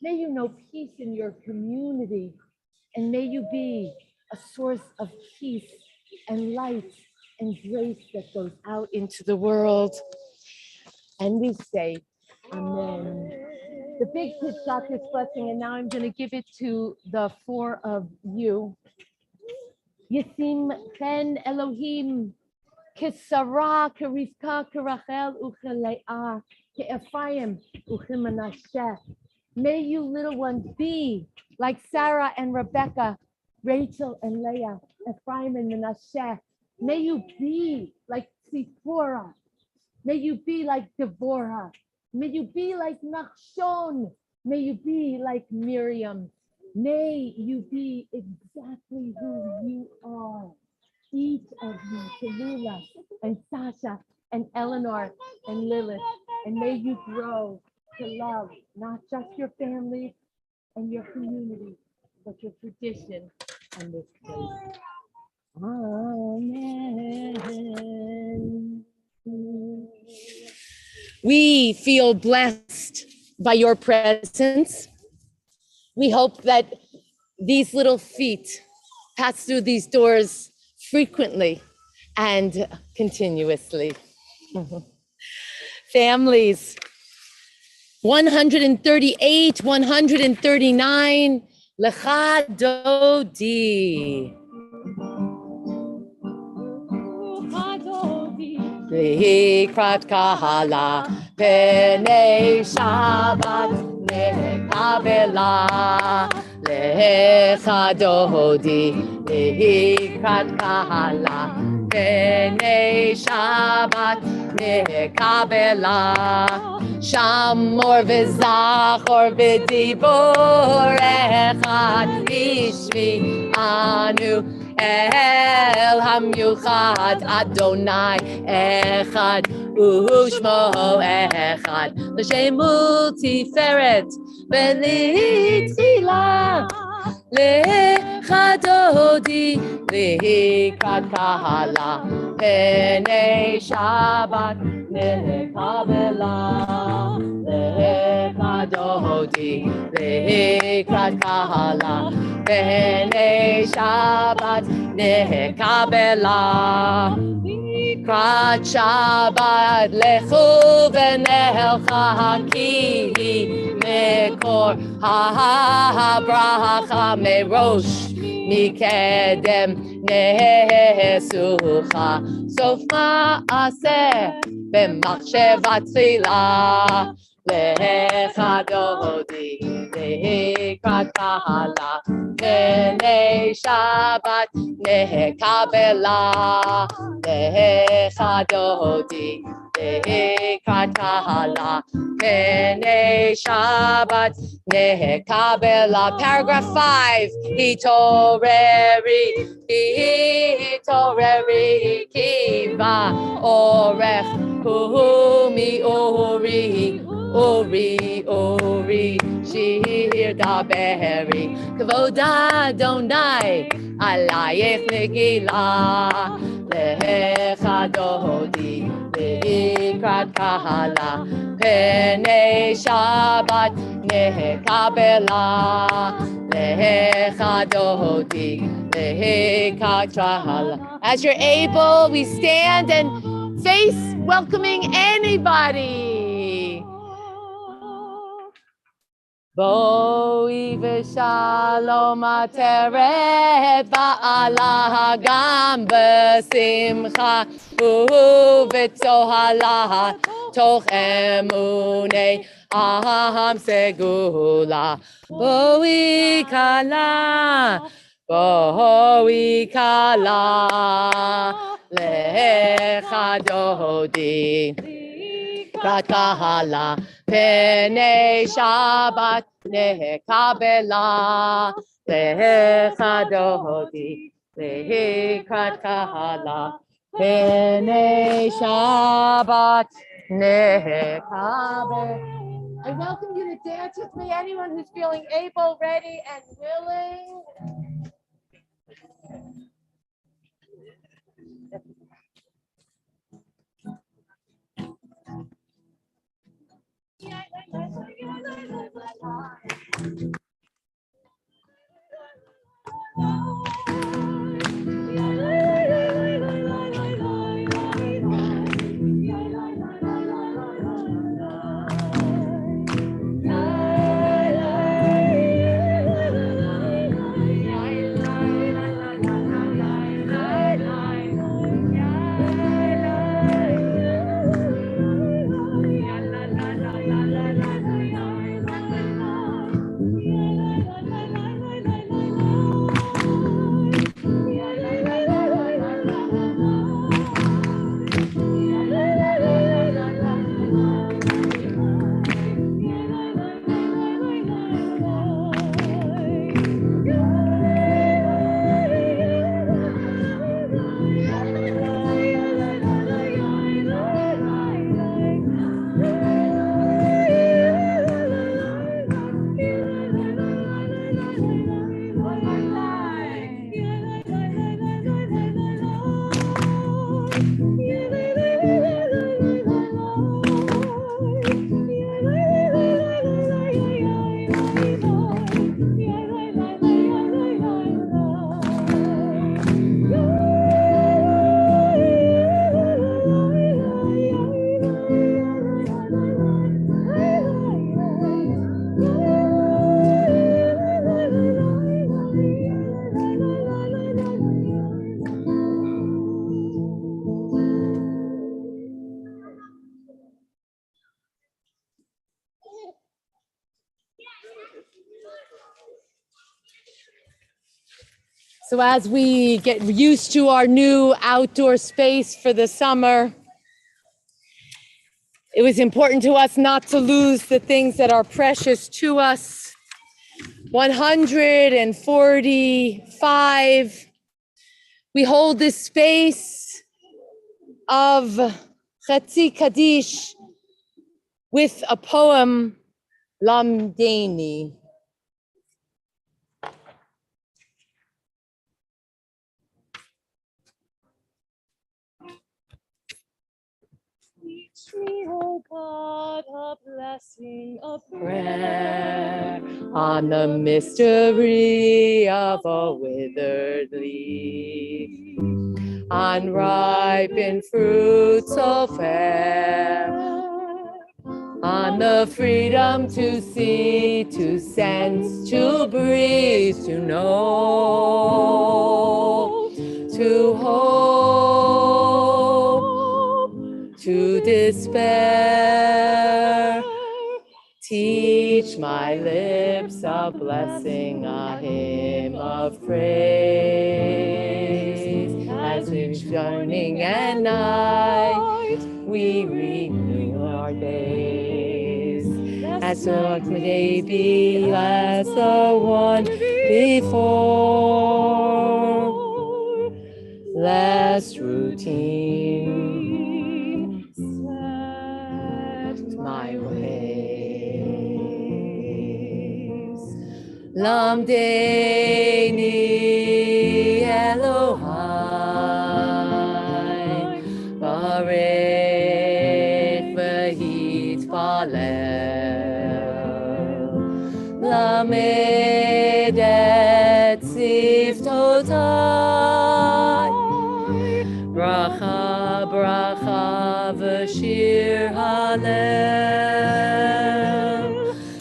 May you know peace in your community, and may you be a source of peace and light and grace that goes out into the world. And we say, Amen. The big kids got this blessing, and now I'm going to give it to the four of you. Yisim chen Elohim, Kisara, Kirivka, Kirachel, Ucheleah, Ephraim, Uchimanasheh. May you little ones be like Sarah and Rebecca, Rachel and Leah, Ephraim and Manasseh. May you be like Zipporah. May you be like Deborah. May you be like Nachshon. May you be like Miriam. May you be exactly who you are. Each of you, Tallulah and Sasha and Eleanor and Lilith. And may you grow to love not just your family and your community, but your tradition and this place. Amen. We feel blessed by your presence. We hope that these little feet pass through these doors frequently and continuously. Families, 138, 139, Lecha Dodi. Likrat kahala, Penei Shabbat, Nekabela, Lecha Dodi, Likrat kahala, Penei Shabbat, Nekabela, Shamor v'zachor v'dibor echad, Ishvi anu, El Hamyuchad Adonai Echad Ushmo Echad L'Shem Tiferet V'Litzila Lechadodi Likrat Kahala Penei Shabbat Nekabela Lechadodi Likrat Kahala Penei Shabbat Nekabela Likrat Shabbat Lechu v'nelcha Ki Mekor HaBracha Merosh Mikedem Nesucha Sof Ma'aseh B'machshevat Tfilah Lecha Dodi Likrat Kahala Penei Shabbat Nekabela Lecha Dodi Likrat Kahala Penei Shabbat Nekabela. Paragraph 5. Hitoreri Kiva Orech Humi Ori Shir Daberi Kvoda Donai Alayech Megillah Lecha Dodi Likrat Kahala Penei Shabbat Nekabela Lecha Dodi Likrat Kahala. As you're able, we stand and face welcoming anybody. Boi v'shalom ateret ba'ala gam b'simcha u'v'tzohala toch emunei aham segula. Boi kala Boi kala lecha dodi Kat kahala Penei Shabbat nekabela lecha dodi Kat kahala Penei Shabbat nekabela. I welcome you to dance with me. Anyone who's feeling able, ready, and willing. So as we get used to our new outdoor space for the summer, it was important to us not to lose the things that are precious to us. 145, we hold this space of Chetzi Kaddish with a poem, Lamdeni. Teach me, oh God, a blessing, a Prayer on the mystery of a withered leaf, unripened fruit so fair, on the freedom to see, to sense, to breathe, to know, to hope, to despair. Teach my lips a blessing, a hymn of praise. As in morning and night, we renew our days. As the day be as the one before, less routine swept my ways. Lamdeni Elohai, Barech v'hitpalel, Lamed et siftotai, Bracha, bracha, v'shir halel.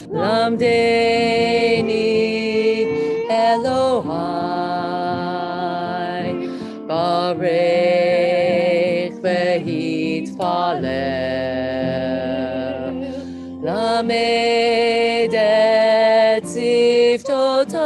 Lamdeni Elohai, Barech v'hitpalel. Lamed et siftotai,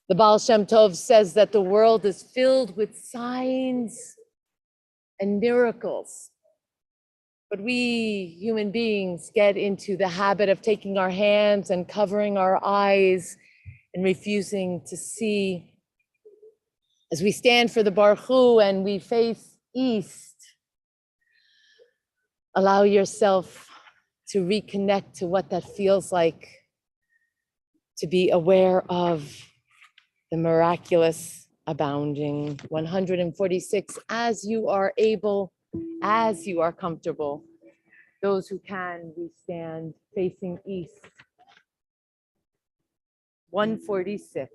The Baal Shem Tov says that the world is filled with signs and miracles. But we human beings get into the habit of taking our hands and covering our eyes and refusing to see. As we stand for the Baruch Hu and we face east, allow yourself to reconnect to what that feels like, to be aware of the miraculous abounding. 146, as you are able, as you are comfortable. Those who can, we stand facing east. 146.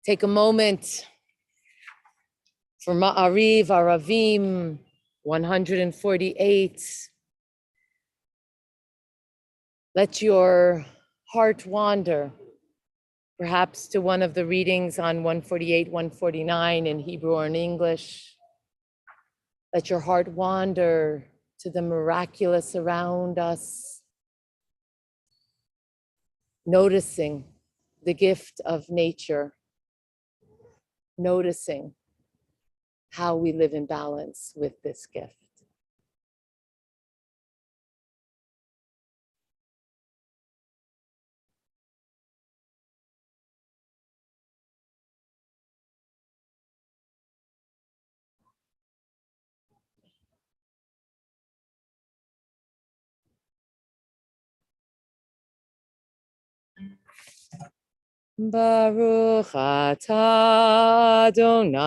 Take a moment for Ma'ariv Aravim 148. Let your heart wander, perhaps to one of the readings on 148, 149 in Hebrew or in English. Let your heart wander to the miraculous around us, noticing the gift of nature, noticing how we live in balance with this gift. Baruch atah Adonai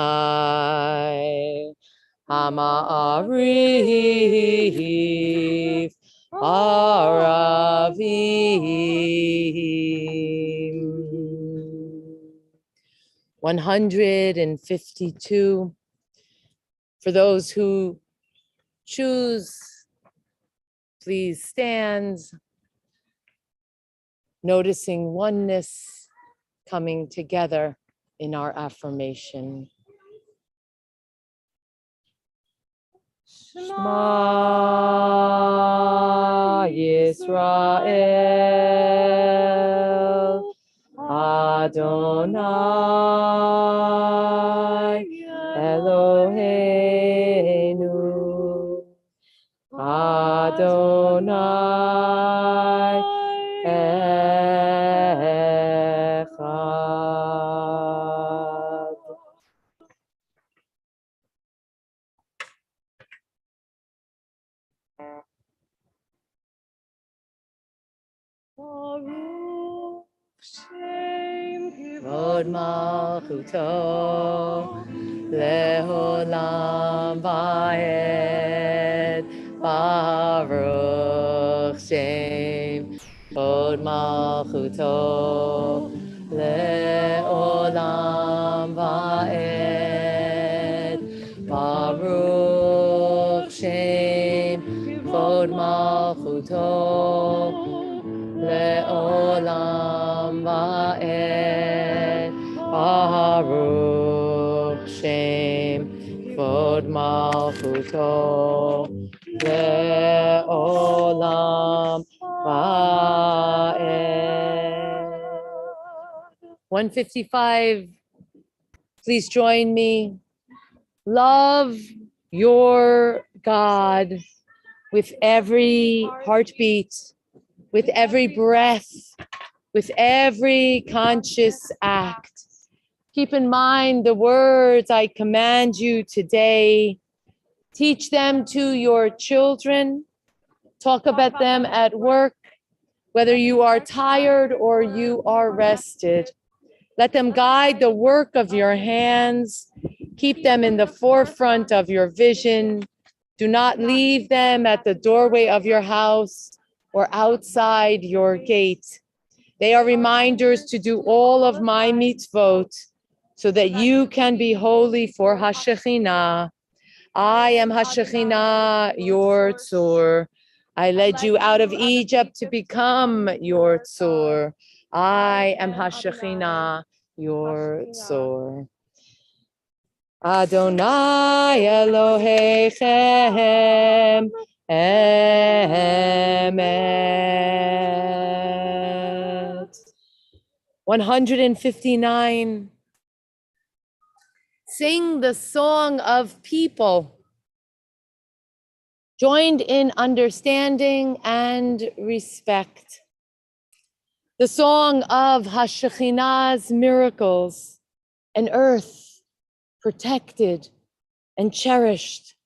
Ha'ma'ariv Aravim. 152. For those who choose, please stand, noticing oneness coming together in our affirmation. Shema Yisrael Adonai Eloheinu Adonai Echad. Baruch Shem Kivod Malchuto Leolam Vaed. Baruch Shem Kivod Malchuto Leolam Vaed. Baruch Shem Kivod Malchuto Leolam va'ed. Baruch Shem Kvod Malchuto Le'olam va'ed. 155. Please join me. Love your God with every heartbeat, with every breath, with every conscious act. Keep in mind the words I command you today. Teach them to your children. Talk about them at work, whether you are tired or you are rested. Let them guide the work of your hands. Keep them in the forefront of your vision. Do not leave them at the doorway of your house or outside your gate. They are reminders to do all of my mitzvot so that you can be holy for HaShekhinah. I am HaShekhinah, your tzur. I led you out of Egypt to become your tzur. I am HaShekhinah, your tzur. Adonai Elohechem Emet. 159. Sing the song of people, joined in understanding and respect. The song of HaShekhinah's miracles, an earth protected and cherished,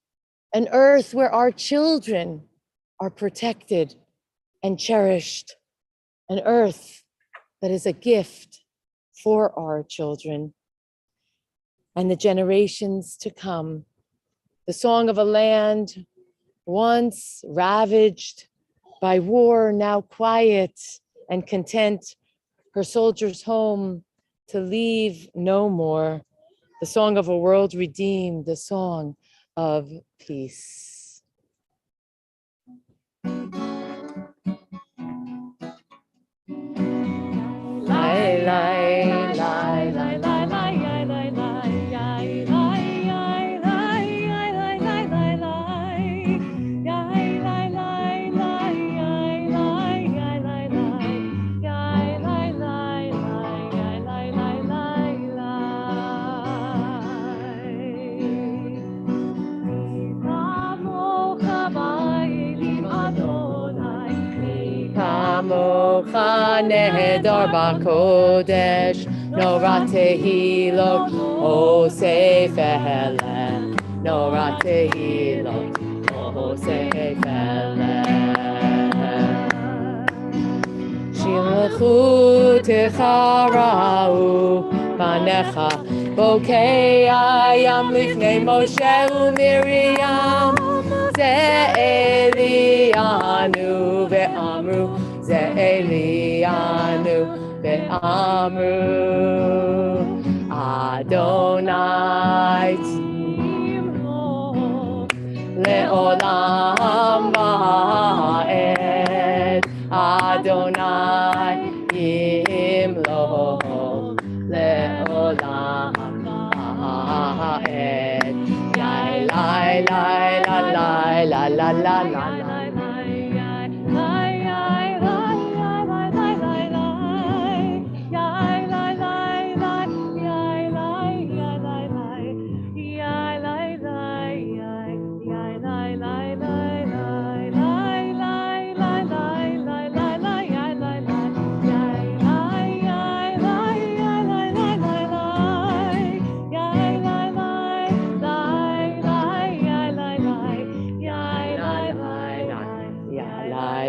an earth where our children are protected and cherished, an earth that is a gift for our children and the generations to come. The song of a land once ravaged by war, now quiet and content, her soldiers home to leave no more. The song of a world redeemed, the song of peace. Lai, lai, lai, lai, lai, lai, lai, lai, Kamocha nehedar b'kodesh, Nora tehilot, Osef elem, Nora tehilot, Osef elem. Shilchu techarau panecha, Bokei ayam lifnei Moshe u'Miriam, Ze Elianu ve'amru, Ze Elianu ve'amru, Adonai tzimcho le'olam va'ed, Adonai yimlo le'olam va'ed. Lai, lai, lai, la, lai, la, la, la, la, la.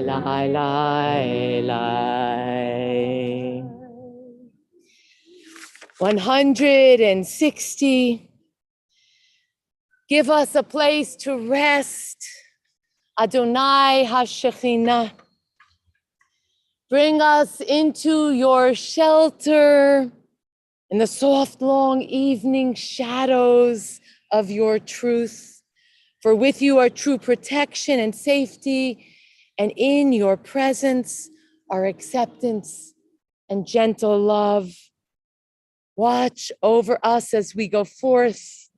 Lai, lai, lai. 160. Give us a place to rest. Adonai HaShekhinah. Bring us into your shelter in the soft, long evening shadows of your truth. For with you are true protection and safety, and in your presence are acceptance and gentle love watch over us as we go forth.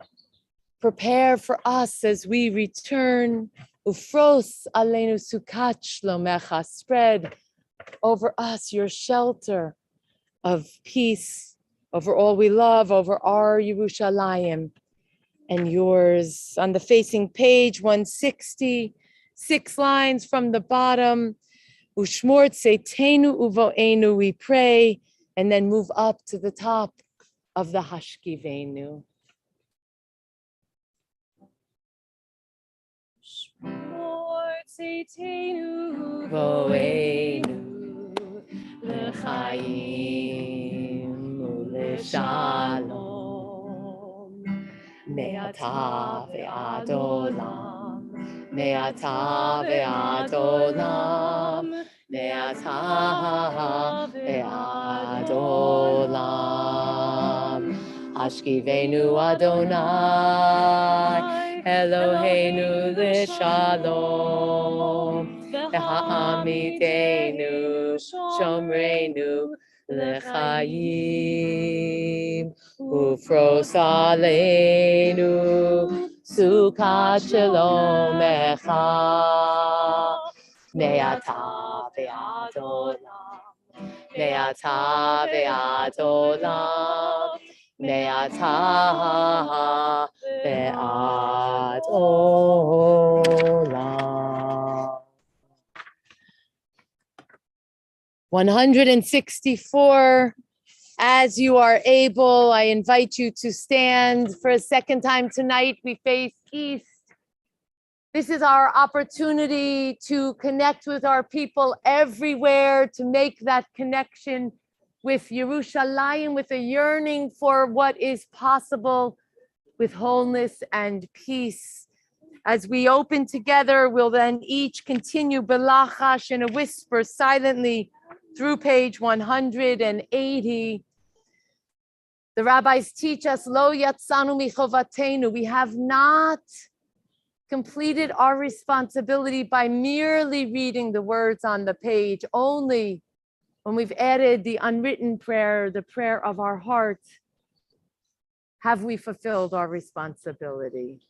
Prepare for us as we return. Ufros aleinu sukat shlomecha. Spread over us your shelter of peace, over all we love, over our Yerushalayim and yours. On the facing page 160, 6 lines from the bottom. Ushmor tzeitenu uvoenu, we pray, and then move up to the top of the Hashkivenu. Voenu lechaim uleshalom me'ata ve'ad olam me'ata ve'ad olam me'ata ve'ad olam Hashkivenu Adonai Eloheinu l'shalom v'ha'amidenu shomreinu l'chaim ufros aleinu sukat shalom echa me'ata ve'ad olam me'ata ve'ad olam me'ata ve'ad olam. 164. As you are able, I invite you to stand for a second time tonight. We face east. This is our opportunity to connect with our people everywhere, to make that connection with Yerushalayim, with a yearning for what is possible, with wholeness and peace. As we open together, we'll then each continue belachash in a whisper silently through page 180. The rabbis teach us, lo yatzanu michovatenu. We have not completed our responsibility by merely reading the words on the page. Only when we've added the unwritten prayer, the prayer of our heart, have we fulfilled our responsibility.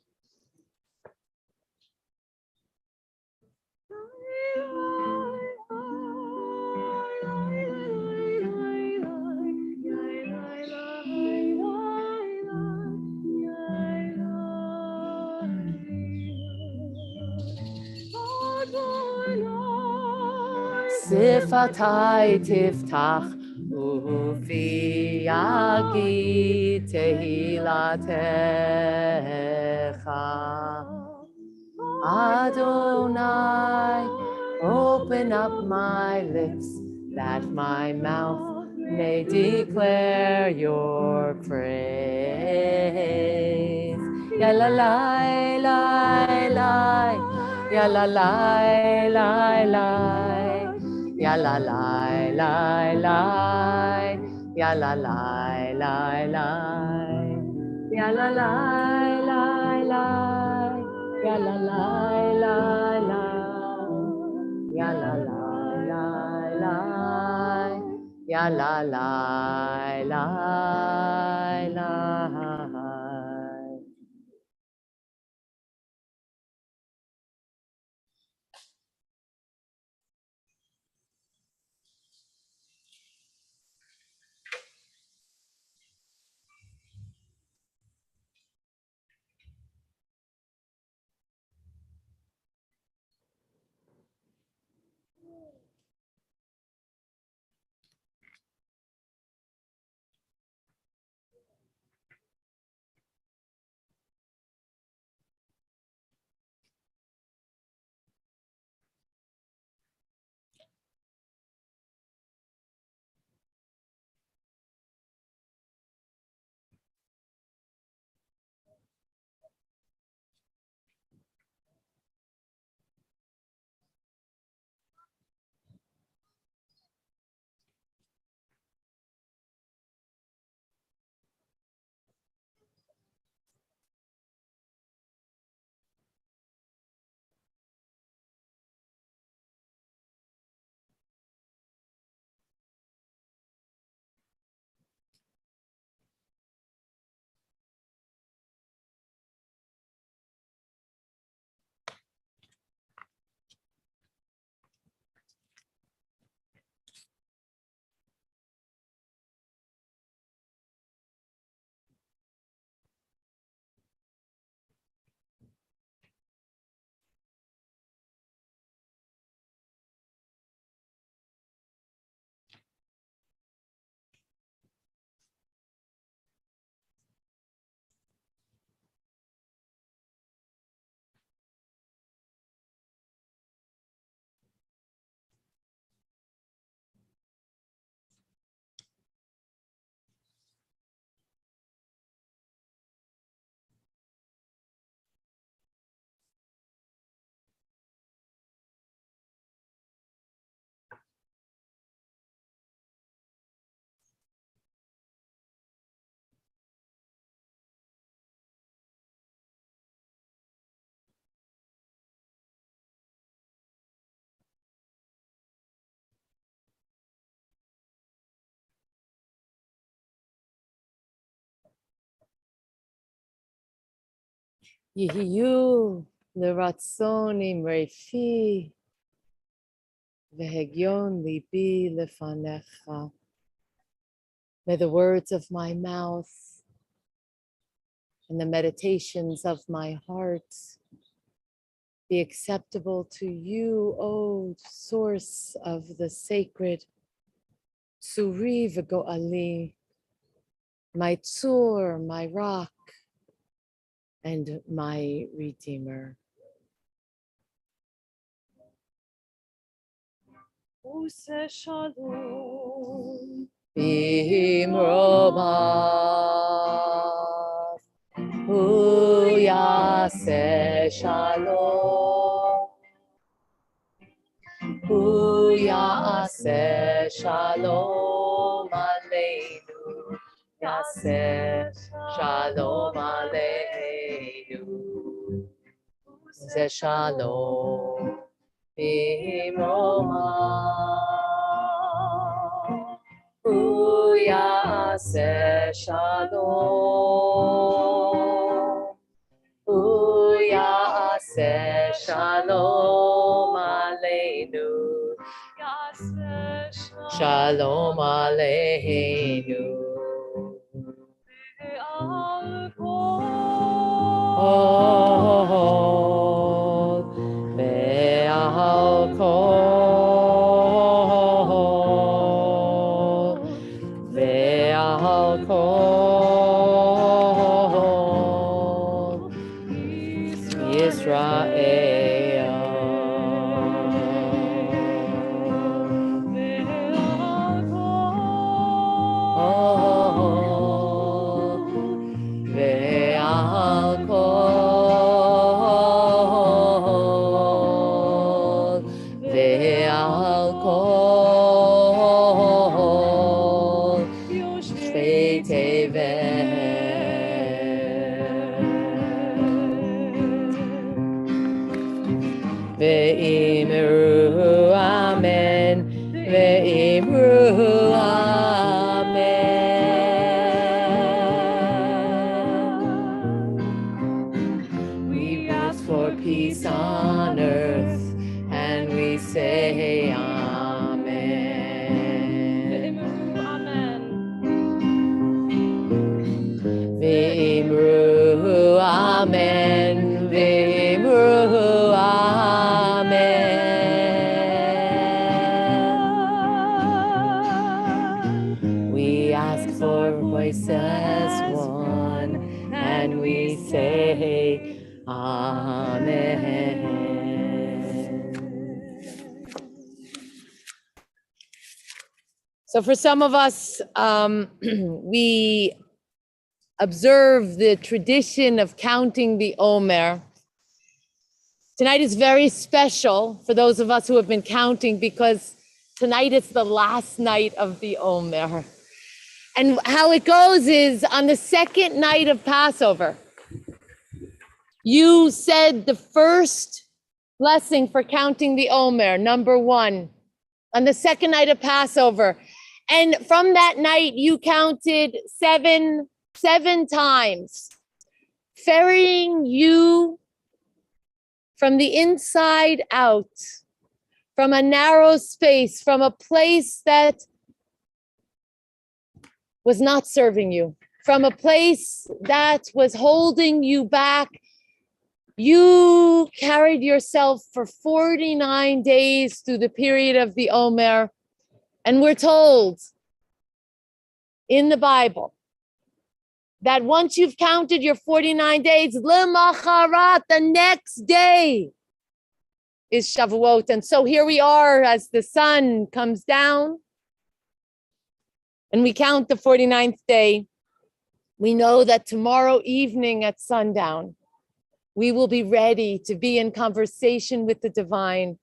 Sifatai tiftach ufi yagi tehilatecha. Adonai, open up my lips that my mouth may declare your praise. Ya la la la la, ya la la la la. Ya la la la la, ya la la la la, ya la la la la, ya la la la la, ya la la la la, ya la la la la. Yihiyu leratzon imrefi vehegyon libi lefanecha. May the words of my mouth and the meditations of my heart be acceptable to you, O source of the sacred, Tzuri v'go'ali, my tzur, my rock, and my redeemer. Use shalom. Bimromav, hu yaseh shalom, hu yaseh shalom aleinu, yaseh shalom aleinu, zeh shalom bimromav. Hu yaseh shalom, hu yaseh shalom aleinu, Yaseh shalom aleinu. ve'al Kol ve'al kol ve'al kol Yisrael. Ve'al kol, ve'al kol, yoshvei tevet. Ve'imru amen, ve'imru amen. We ask for peace on earth, and we say amen. Ve'imru amen, ve'imru amen. We ask for voices one, and we say amen. So for some of us, we observe the tradition of counting the Omer. Tonight is very special for those of us who have been counting, because tonight is the last night of the Omer. And how it goes is, on the second night of Passover, you said the first blessing for counting the Omer, number 1, on the second night of Passover. And from that night, you counted seven times, ferrying you from the inside out, from a narrow space, from a place that was not serving you, from a place that was holding you back. You carried yourself for 49 days through the period of the Omer. And we're told in the Bible that once you've counted your 49 days, l'macharat, the next day is Shavuot. And so here we are as the sun comes down and we count the 49th day. We know that tomorrow evening at sundown, we will be ready to be in conversation with the divine.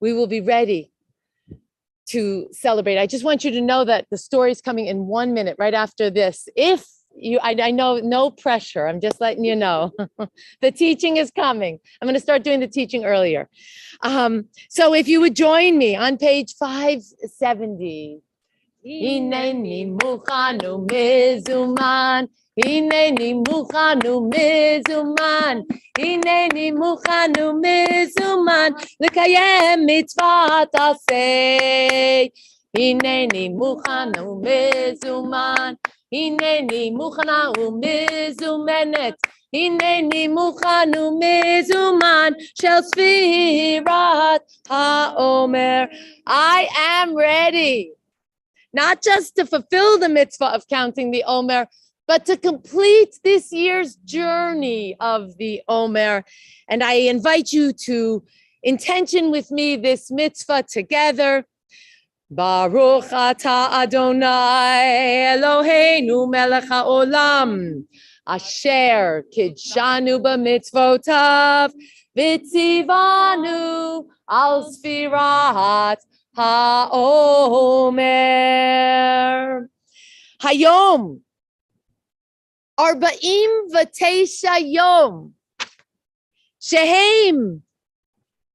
We will be ready to celebrate. I just want you to know that the story is coming in 1 minute right after this. If you, I know, no pressure. I'm just letting you know. The teaching is coming. I'm going to start doing the teaching earlier. So if you would join me on page 570, Hineni muchanu mezuman. Hineni muchanu mezuman. Hineni muchanu mezuman. L'kayem mitzvah taseh. Hineni muchanu mezuman. Hineni muchanu mezumenet. Hineni muchanu mezuman. Shel sfirat haomer. I am ready. Not just to fulfill the mitzvah of counting the Omer, but to complete this year's journey of the Omer. And I invite you to intention with me this mitzvah together. Baruch atah Adonai Eloheinu melech haolam, asher kidshanu b'mitzvotav, v'tzivanu al sfirat haomer. Hayom, arba'im v'teisha yom, shehem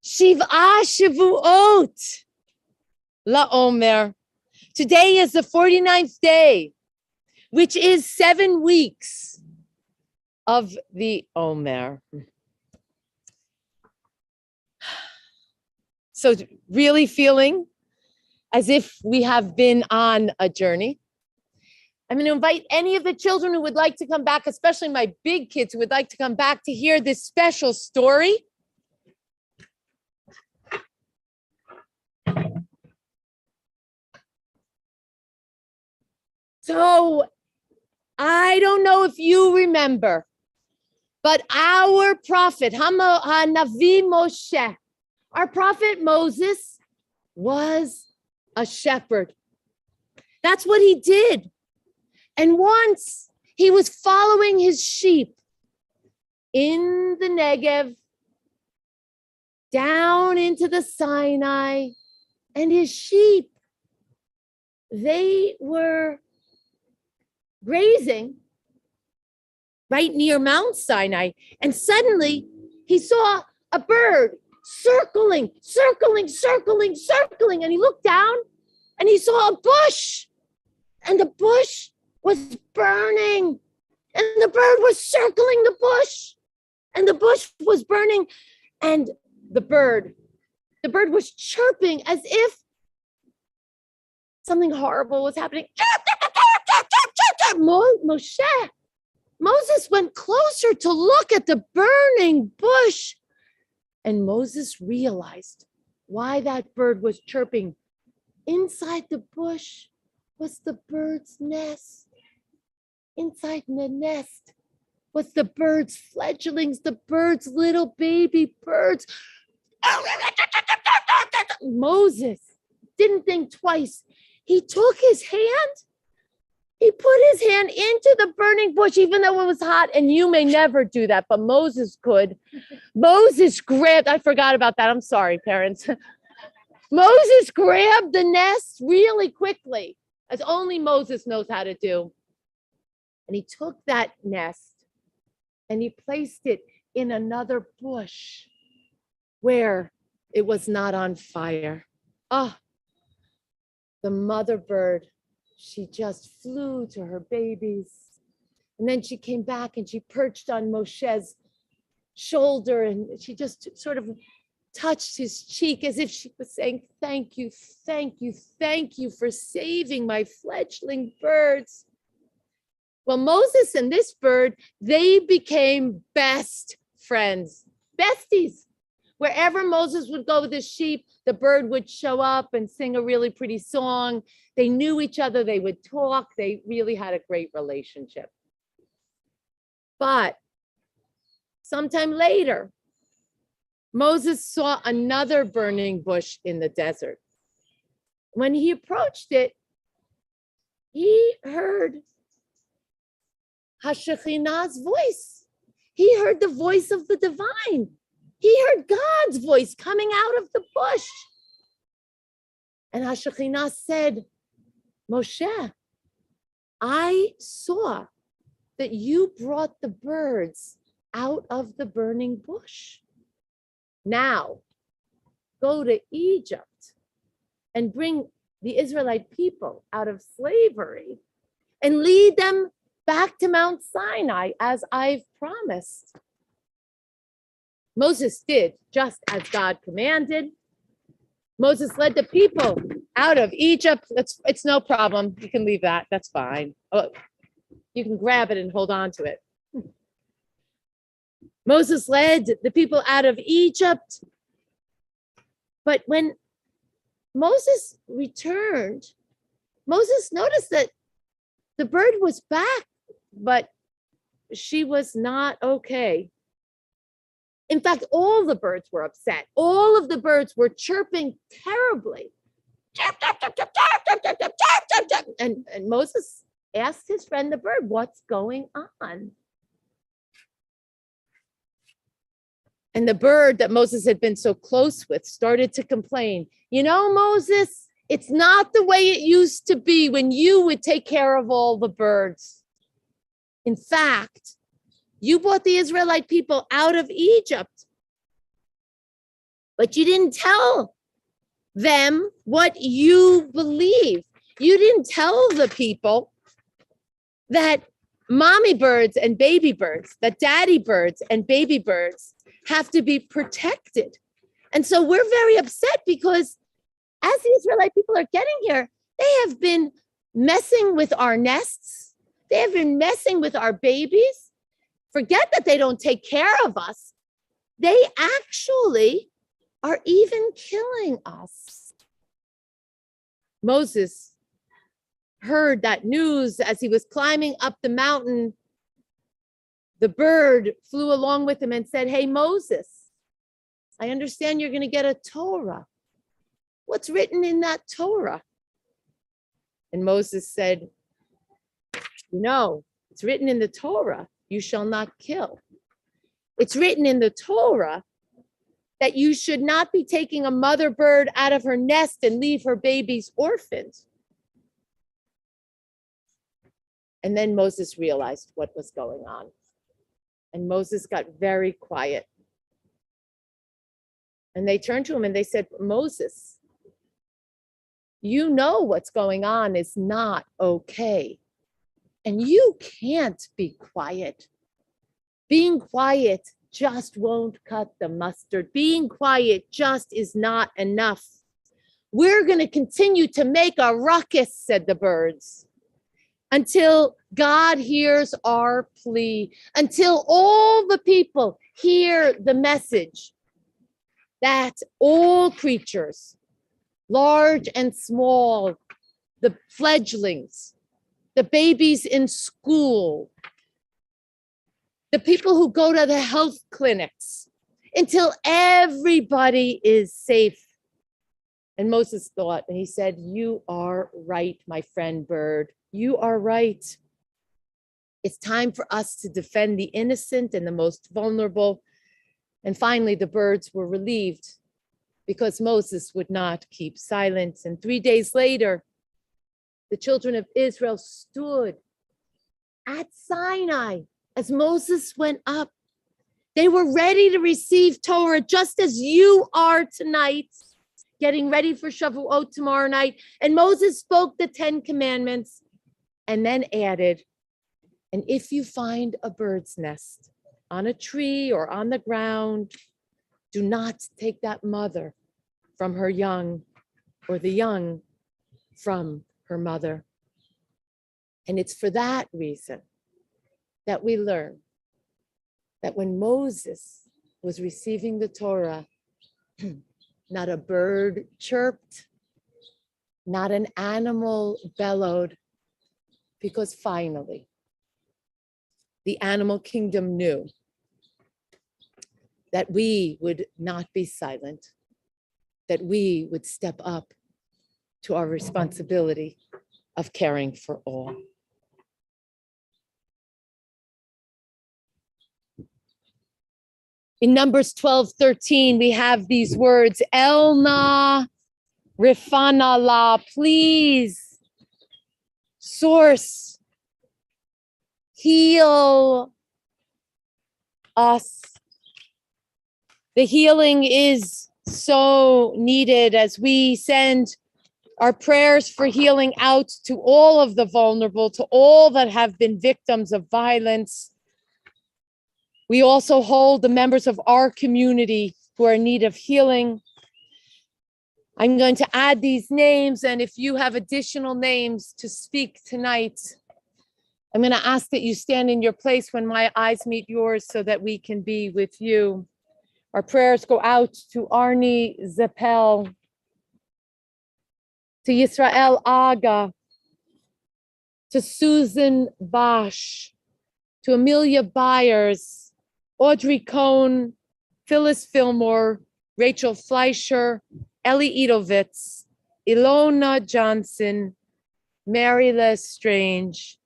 shiv'a shavuot la'omer. Today is the 49th day, which is 7 weeks of the Omer. So really feeling as if we have been on a journey. I'm going to invite any of the children who would like to come back, especially my big kids who would like to come back to hear this special story. So I don't know if you remember, but our prophet, Hanavi Moshe, our prophet Moses was a shepherd. That's what he did. And once he was following his sheep in the Negev, down into the Sinai, and his sheep, they were grazing right near Mount Sinai. And suddenly he saw a bird circling. And he looked down and he saw a bush. And the bush was burning. And the bird was circling the bush. And the bush was burning. And the bird was chirping as if something horrible was happening. Moses went closer to look at the burning bush, and Moses realized why that bird was chirping. Inside the bush was the bird's nest. Inside the nest was the bird's fledglings, the bird's little baby birds. Moses didn't think twice. He took his hand. He put his hand into the burning bush, even though it was hot, and you may never do that, but Moses could. Moses grabbed, I forgot about that. I'm sorry, parents. Moses grabbed the nest really quickly, as only Moses knows how to do. And he took that nest and he placed it in another bush where it was not on fire. Oh, the mother bird, she just flew to her babies. And then she came back and she perched on Moshe's shoulder and she just sort of touched his cheek as if she was saying, thank you for saving my fledgling birds. Well, Moses and this bird, they became best friends, besties. Wherever Moses would go with his sheep, the bird would show up and sing a really pretty song. They knew each other, they would talk, they really had a great relationship. But sometime later, Moses saw another burning bush in the desert. When he approached it, he heard HaShekhinah's voice. He heard the voice of the divine. He heard God's voice coming out of the bush. And HaShekhinah said, Moshe, I saw that you brought the birds out of the burning bush. Now, go to Egypt and bring the Israelite people out of slavery and lead them back to Mount Sinai as I've promised. Moses did just as God commanded. Moses led the people out of Egypt. It's no problem. You can leave that. That's fine. Oh, you can grab it and hold on to it. Moses led the people out of Egypt. But when Moses returned, Moses noticed that the bird was back, but she was not okay. In fact, all the birds were upset. All of the birds were chirping terribly. And Moses asked his friend the bird, what's going on? And the bird that Moses had been so close with started to complain. You know, Moses, it's not the way it used to be when you would take care of all the birds. In fact, you brought the Israelite people out of Egypt, but you didn't tell them what you believe. You didn't tell the people that mommy birds and baby birds, that daddy birds and baby birds have to be protected. And so we're very upset because as the Israelite people are getting here, they have been messing with our nests. They have been messing with our babies. Forget that they don't take care of us. They actually are even killing us. Moses heard that news as he was climbing up the mountain. The bird flew along with him and said, hey, Moses, I understand you're going to get a Torah. What's written in that Torah? And Moses said, you know, it's written in the Torah, you shall not kill. It's written in the Torah that you should not be taking a mother bird out of her nest and leave her babies orphaned. And then Moses realized what was going on. And Moses got very quiet. And they turned to him and they said, Moses, you know what's going on is not okay. And you can't be quiet. Being quiet just won't cut the mustard. Being quiet just is not enough. We're going to continue to make a ruckus, said the birds, until God hears our plea, until all the people hear the message that all creatures, large and small, the fledglings, the babies in school, the people who go to the health clinics, until everybody is safe. And Moses thought, and he said, you are right, my friend bird. You are right. It's time for us to defend the innocent and the most vulnerable. And finally, the birds were relieved because Moses would not keep silent. And 3 days later, the children of Israel stood at Sinai as Moses went up. They were ready to receive Torah just as you are tonight, getting ready for Shavuot tomorrow night. And Moses spoke the 10 commandments and then added, and if you find a bird's nest on a tree or on the ground, do not take that mother from her young or the young from her mother. And it's for that reason that we learn that when Moses was receiving the Torah, not a bird chirped, not an animal bellowed, because finally, the animal kingdom knew that we would not be silent, that we would step up to our responsibility of caring for all. In Numbers 12:13, we have these words, Elna Rifana La, please, source, heal us. The healing is so needed as we send Our prayers for healing out to all of the vulnerable, to all that have been victims of violence. We also hold the members of our community who are in need of healing. I'm going to add these names, and if you have additional names to speak tonight, I'm going to ask that you stand in your place when my eyes meet yours so that we can be with you. Our prayers go out to Arnie Zeppel, to Yisrael Aga, to Susan Bosch, to Amelia Byers, Audrey Cohn, Phyllis Fillmore, Rachel Fleischer, Ellie Idovitz, Ilona Johnson, Mary Les Strange,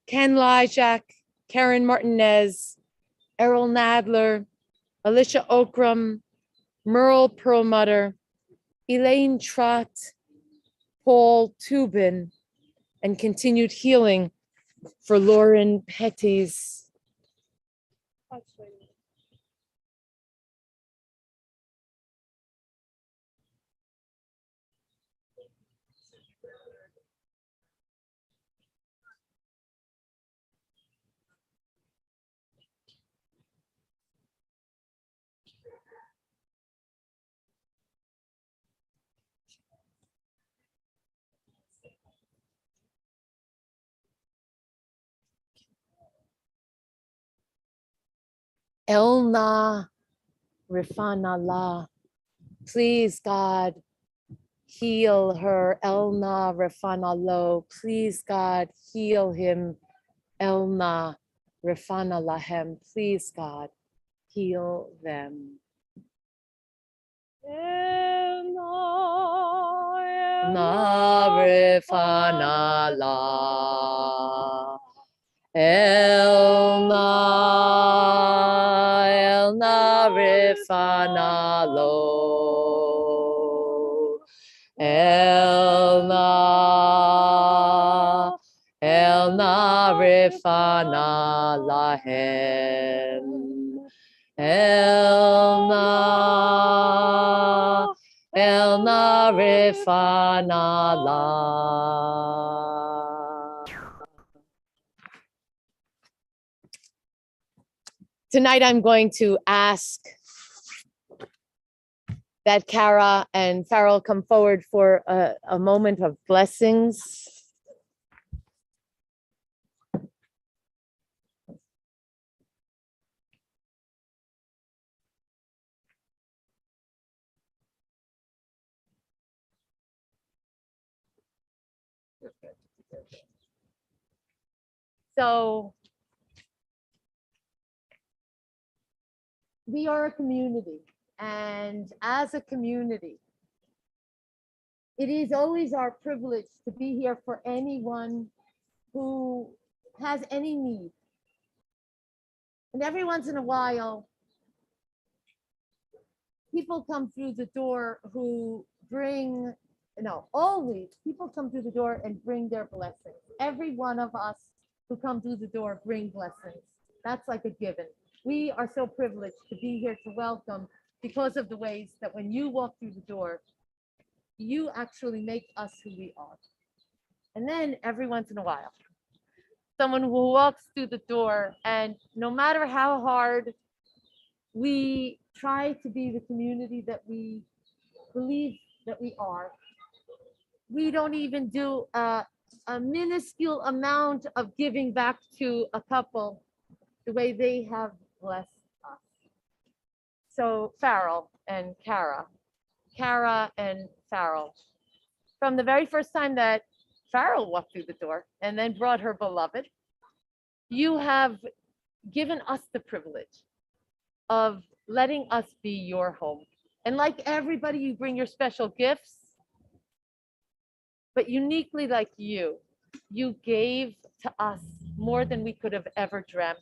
Ken Lyjak, Karen Martinez, Errol Nadler, Alicia Okram, Merle Perlmutter, Elaine Trott, Paul Tubin, and continued healing for Lauren Petties. Elna Rifanallah. Please, God, heal her. Elna Rifanallah. Please, God, heal him. Elna Rifanalahem. Please, God, heal them. Elna Rifanallah. Elna Rifanalo. Elna Rifanalahem. Elna Rifanallah. Tonight, I'm going to ask that Kara and Farrell come forward for a moment of blessings. So, we are a community, and as a community, it is always our privilege to be here for anyone who has any need. And every once in a while, people come through the door who bring, always people come through the door and bring their blessings. Every one of us who come through the door bring blessings. That's like a given. We are so privileged to be here to welcome because of the ways that when you walk through the door, you actually make us who we are. And then every once in a while, someone who walks through the door, and no matter how hard we try to be the community that we believe that we are, we don't even do a minuscule amount of giving back to a couple the way they have blessed us. So Farrell and Kara and Farrell, from the very first time that Farrell walked through the door and then brought her beloved, you have given us the privilege of letting us be your home. And like everybody, you bring your special gifts, but uniquely like you gave to us more than we could have ever dreamt.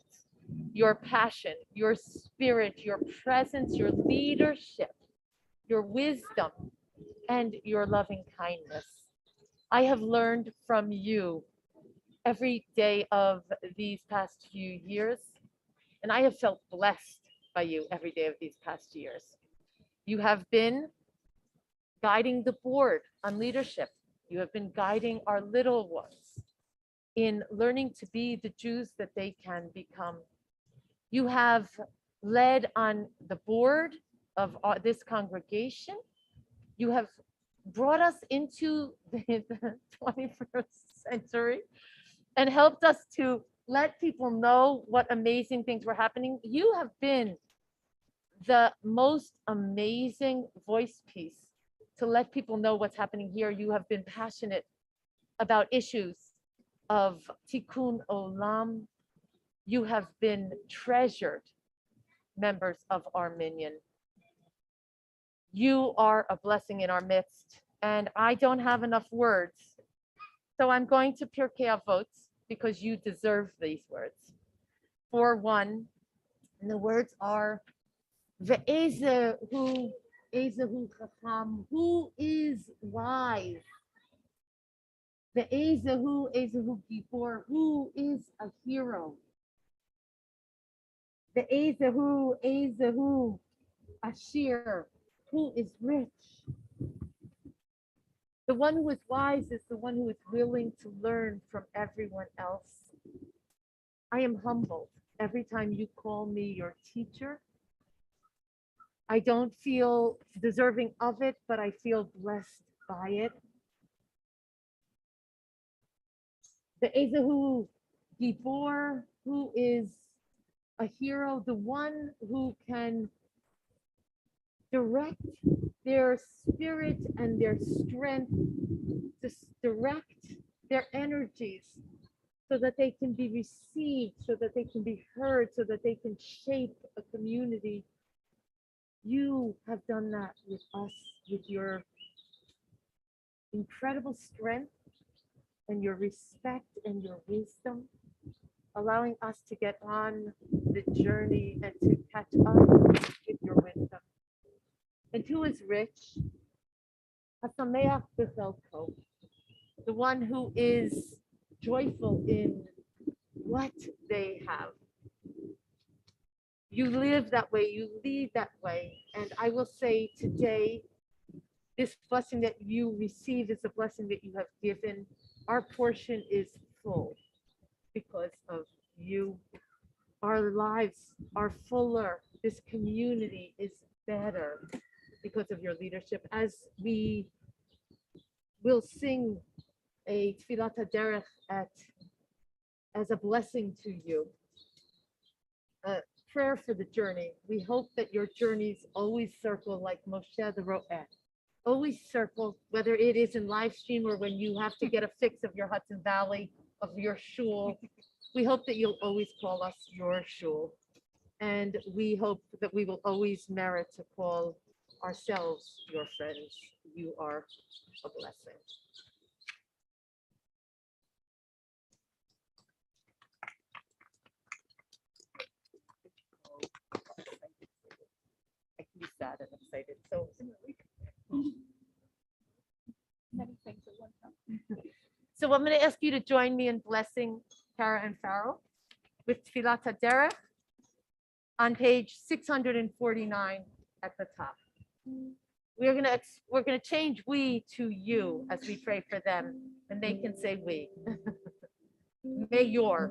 Your passion, your spirit, your presence, your leadership, your wisdom, and your loving kindness. I have learned from you every day of these past few years, and I have felt blessed by you every day of these past years. You have been guiding the board on leadership You have been guiding our little ones in learning to be the Jews that they can become. You have led on the board of this congregation. You have brought us into the 21st century and helped us to let people know what amazing things were happening. You have been the most amazing voice piece to let people know what's happening here. You have been passionate about issues of tikkun olam. You have been treasured members of our minyan. You are a blessing in our midst, and I don't have enough words. So I'm going to Pirkei Avot because you deserve these words. For one, and the words are Ve'ezehu chacham, who is wise? Ve'ezehu gibor, who is a hero? Ve'ezehu ashir, who is rich? The one who is wise is the one who is willing to learn from everyone else. I am humbled every time you call me your teacher. I don't feel deserving of it, but I feel blessed by it. The Ezehu Gibor, who is a hero, the one who can direct their spirit and their strength, to direct their energies so that they can be received, so that they can be heard, so that they can shape a community. You have done that with us, with your incredible strength and your respect and your wisdom, allowing us to get on the journey and to catch up with your wisdom. And who is rich? Hasameach b'chelko, the one who is joyful in what they have. You live that way, you lead that way. And I will say today, this blessing that you receive is a blessing that you have given. Our portion is full because of you. Our lives are fuller. This community is better because of your leadership. As we will sing a Tfilat HaDerech as a blessing to you, a prayer for the journey. We hope that your journeys always circle like Moshe the Ro'eh. Always circle, whether it is in live stream or when you have to get a fix of your Hudson Valley, of your shul. We hope that you'll always call us your shul. And we hope that we will always merit to call ourselves your friends. You are a blessing. I can be sad and excited. So I'm going to ask you to join me in blessing Kara and Farrell with Tfilat HaDerech on page 649 at the top. We're gonna change we to you as we pray for them, and they can say we. May you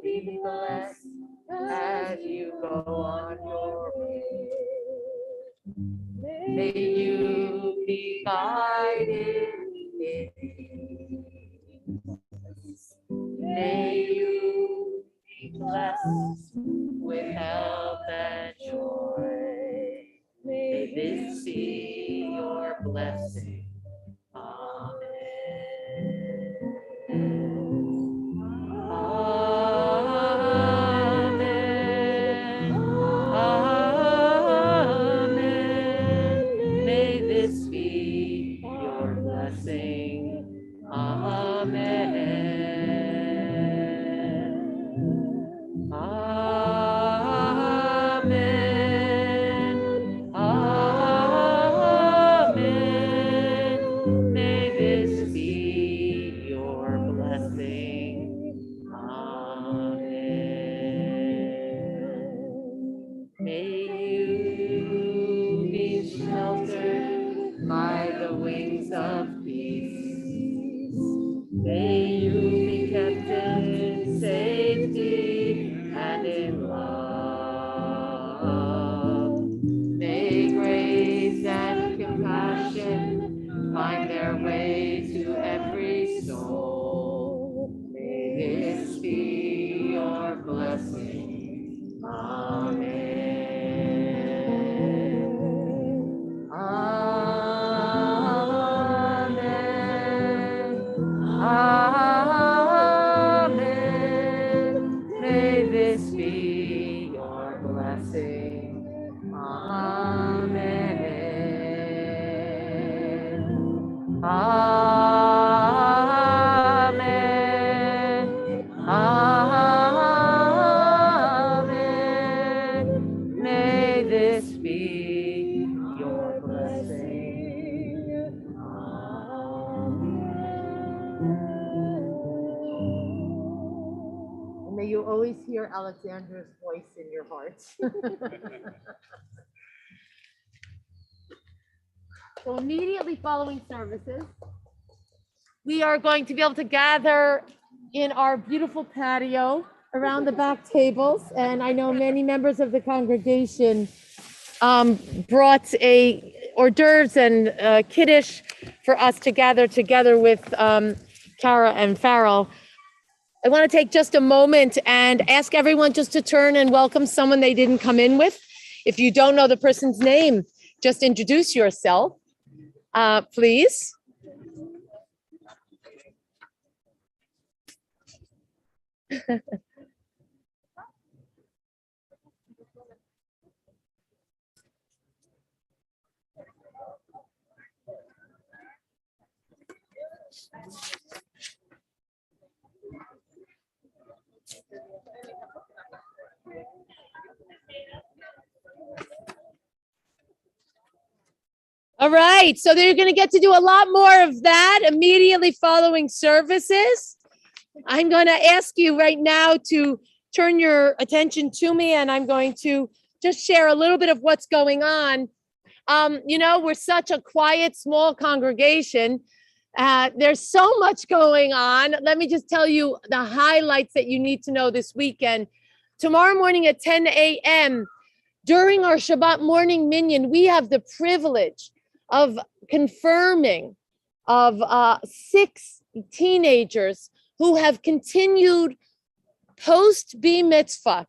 be blessed as you go on your way. May you be guided in peace. May you be blessed with health and joy. May this be your blessing. Amen. Amen. Amen. May this be your blessing. Amen. Amen. Amen. May this be your blessing. Amen. May you be sheltered find their way to every soul. May this be your blessing. Amen. Amen. Amen. May this be your blessing. Amen. Amen. Amen. May this be your blessing. And may you always hear Alexandra's voice in your hearts. So immediately following services, we are going to be able to gather in our beautiful patio around the back tables. And I know many members of the congregation brought hors d'oeuvres and kiddush for us to gather together with Kara and Farrell. I want to take just a moment and ask everyone just to turn and welcome someone they didn't come in with. If you don't know the person's name, just introduce yourself, please. All right, so they're going to get to do a lot more of that immediately following services. I'm going to ask you right now to turn your attention to me, and I'm going to just share a little bit of what's going on. You know, we're such a quiet, small congregation. There's so much going on. Let me just tell you the highlights that you need to know this weekend. Tomorrow morning at 10 a.m., during our Shabbat morning minyan, we have the privilege of confirming of 6 teenagers who have continued post B mitzvah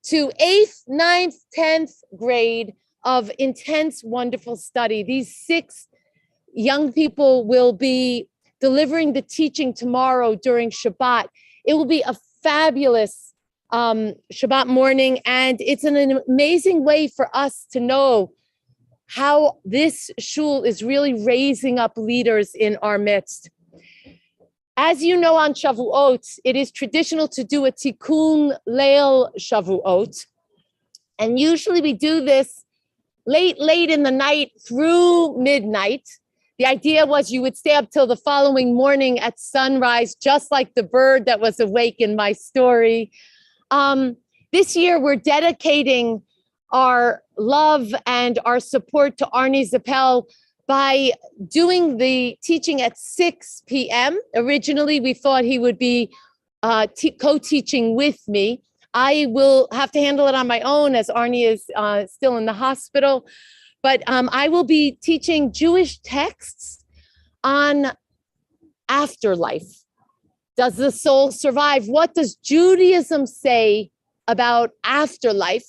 to 8th, 9th, 10th grade of intense, wonderful study. These 6 young people will be delivering the teaching tomorrow during Shabbat. It will be a fabulous Shabbat morning, and it's an amazing way for us to know how this shul is really raising up leaders in our midst. As you know, on Shavuot, it is traditional to do a Tikkun Leil Shavuot. And usually we do this late in the night through midnight. The idea was you would stay up till the following morning at sunrise, just like the bird that was awake in my story. This year, we're dedicating our love and our support to Arnie Zappel by doing the teaching at 6 p.m. Originally, we thought he would be co-teaching with me. I will have to handle it on my own as Arnie is still in the hospital. But I will be teaching Jewish texts on afterlife. Does the soul survive? What does Judaism say about afterlife?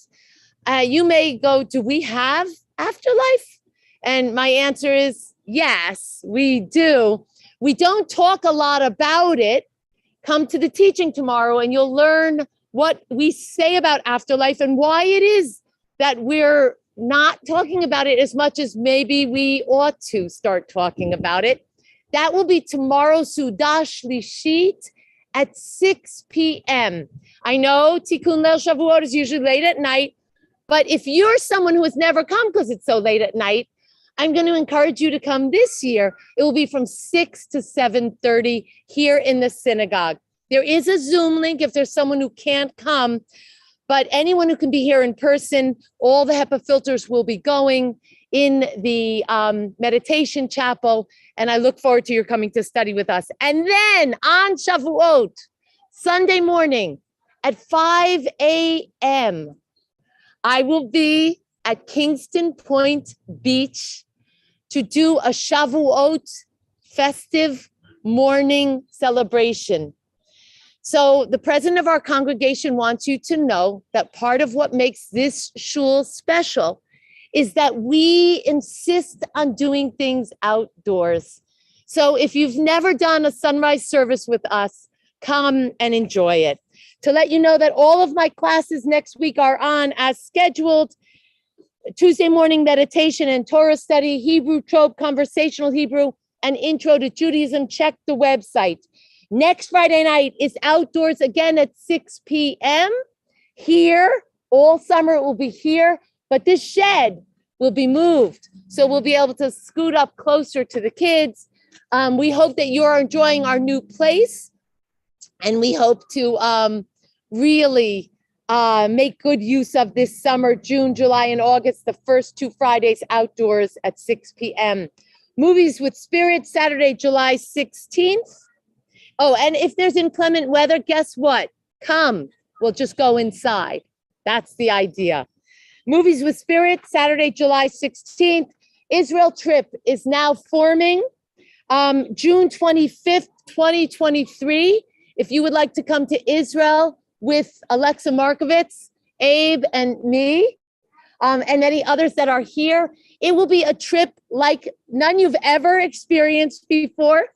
You may go, do we have afterlife? And my answer is yes, we do. We don't talk a lot about it. Come to the teaching tomorrow and you'll learn what we say about afterlife and why it is that we're not talking about it as much as maybe we ought to start talking about it. That will be tomorrow, Sudah Shlishit at 6 p.m. I know Tikkun Leil Shavuot is usually late at night, but if you're someone who has never come because it's so late at night, I'm going to encourage you to come this year. It will be from 6 to 7:30 here in the synagogue. There is a Zoom link if there's someone who can't come, but anyone who can be here in person, all the HEPA filters will be going in the meditation chapel, and I look forward to your coming to study with us. And then on Shavuot, Sunday morning at 5 a.m., I will be at Kingston Point Beach to do a Shavuot festive morning celebration. So the president of our congregation wants you to know that part of what makes this shul special is that we insist on doing things outdoors. So if you've never done a sunrise service with us, come and enjoy it. To let you know that all of my classes next week are on as scheduled. Tuesday morning meditation and Torah study, Hebrew trope, conversational Hebrew, and intro to Judaism. Check the website. Next Friday night is outdoors again at 6 p.m. here. All summer it will be here, but this shed will be moved. So we'll be able to scoot up closer to the kids. We hope that you're enjoying our new place, and we hope to really make good use of this summer, June, July, and August, the first 2 Fridays outdoors at 6 p.m. Movies with Spirit, Saturday, July 16th. Oh, and if there's inclement weather, guess what? Come, we'll just go inside. That's the idea. Movies with Spirit, Saturday, July 16th. Israel trip is now forming. June 25th, 2023. If you would like to come to Israel with Alexa Markovitz, Abe, and me, and any others that are here, it will be a trip like none you've ever experienced before.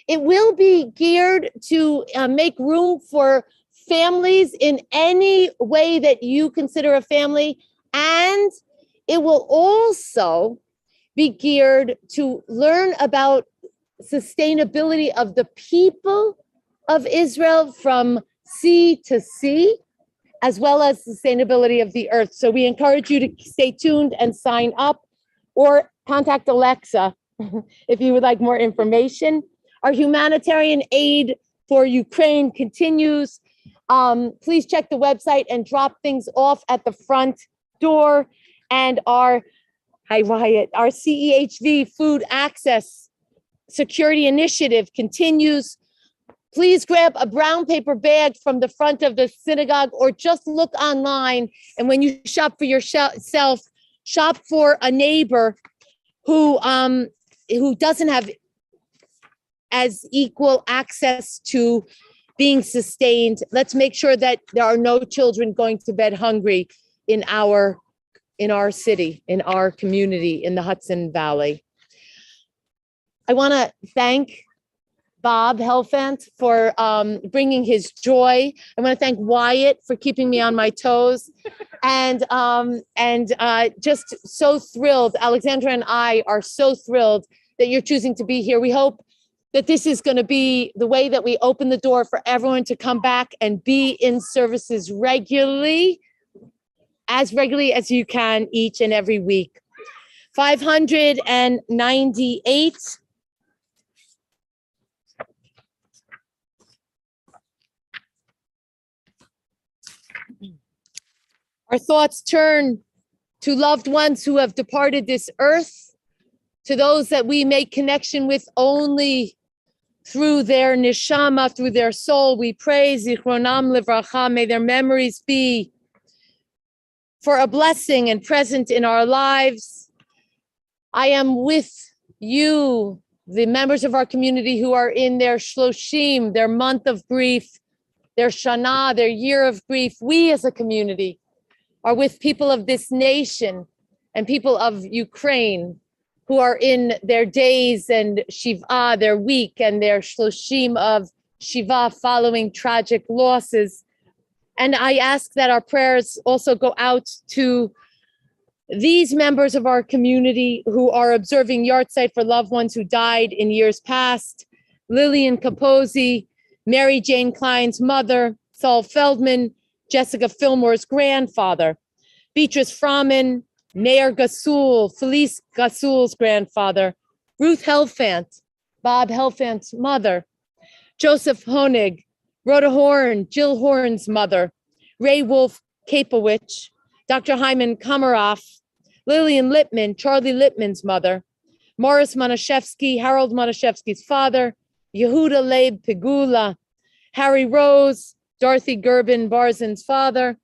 It will be geared to make room for families in any way that you consider a family. And it will also be geared to learn about sustainability of the people of Israel from sea to sea, as well as sustainability of the earth. So we encourage you to stay tuned and sign up, or contact Alexa if you would like more information. Our humanitarian aid for Ukraine continues. Please check the website and drop things off at the front door. And our CEHV food access security initiative continues. Please grab a brown paper bag from the front of the synagogue, or just look online. And when you shop for yourself, shop for a neighbor who doesn't have as equal access to being sustained. Let's make sure that there are no children going to bed hungry in our city, in our community, in the Hudson Valley. I want to thank Bob Helfand for bringing his joy. I want to thank Wyatt for keeping me on my toes, and just so thrilled. Alexandra and I are so thrilled that you're choosing to be here. We hope that this is going to be the way that we open the door for everyone to come back and be in services regularly as you can each and every week. 598. Our thoughts turn to loved ones who have departed this earth, to those that we make connection with only through their neshama, through their soul. We pray, Zichronam Livracha, may their memories be for a blessing and present in our lives. I am with you, the members of our community who are in their shloshim, their month of grief, their shana, their year of grief. We as a community are with people of this nation and people of Ukraine who are in their days and Shiva, their week, and their shloshim of Shiva following tragic losses. And I ask that our prayers also go out to these members of our community who are observing yahrzeit for loved ones who died in years past: Lillian Capozzi, Mary Jane Klein's mother, Saul Feldman, Jessica Fillmore's grandfather, Beatrice Froman, Mayor Gasul, Felice Gasul's grandfather, Ruth Helfand, Bob Helfand's mother, Joseph Honig, Rhoda Horn, Jill Horn's mother, Ray Wolf Kapowicz, Dr. Hyman Komaroff, Lillian Lippman, Charlie Lippman's mother, Morris Monashevsky, Harold Monashevsky's father, Yehuda Leib Pegula, Harry Rose, Dorothy Gerben Barzin's father,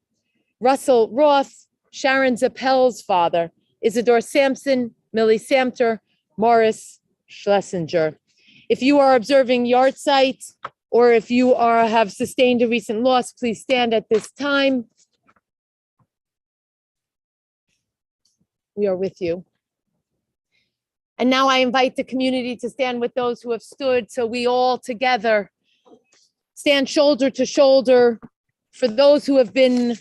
Russell Roth, Sharon Zappel's father, Isidore Sampson, Millie Samter, Morris Schlesinger. If you are observing yard site, or if you have sustained a recent loss, please stand at this time. We are with you. And now I invite the community to stand with those who have stood, so we all together stand shoulder to shoulder for those who have been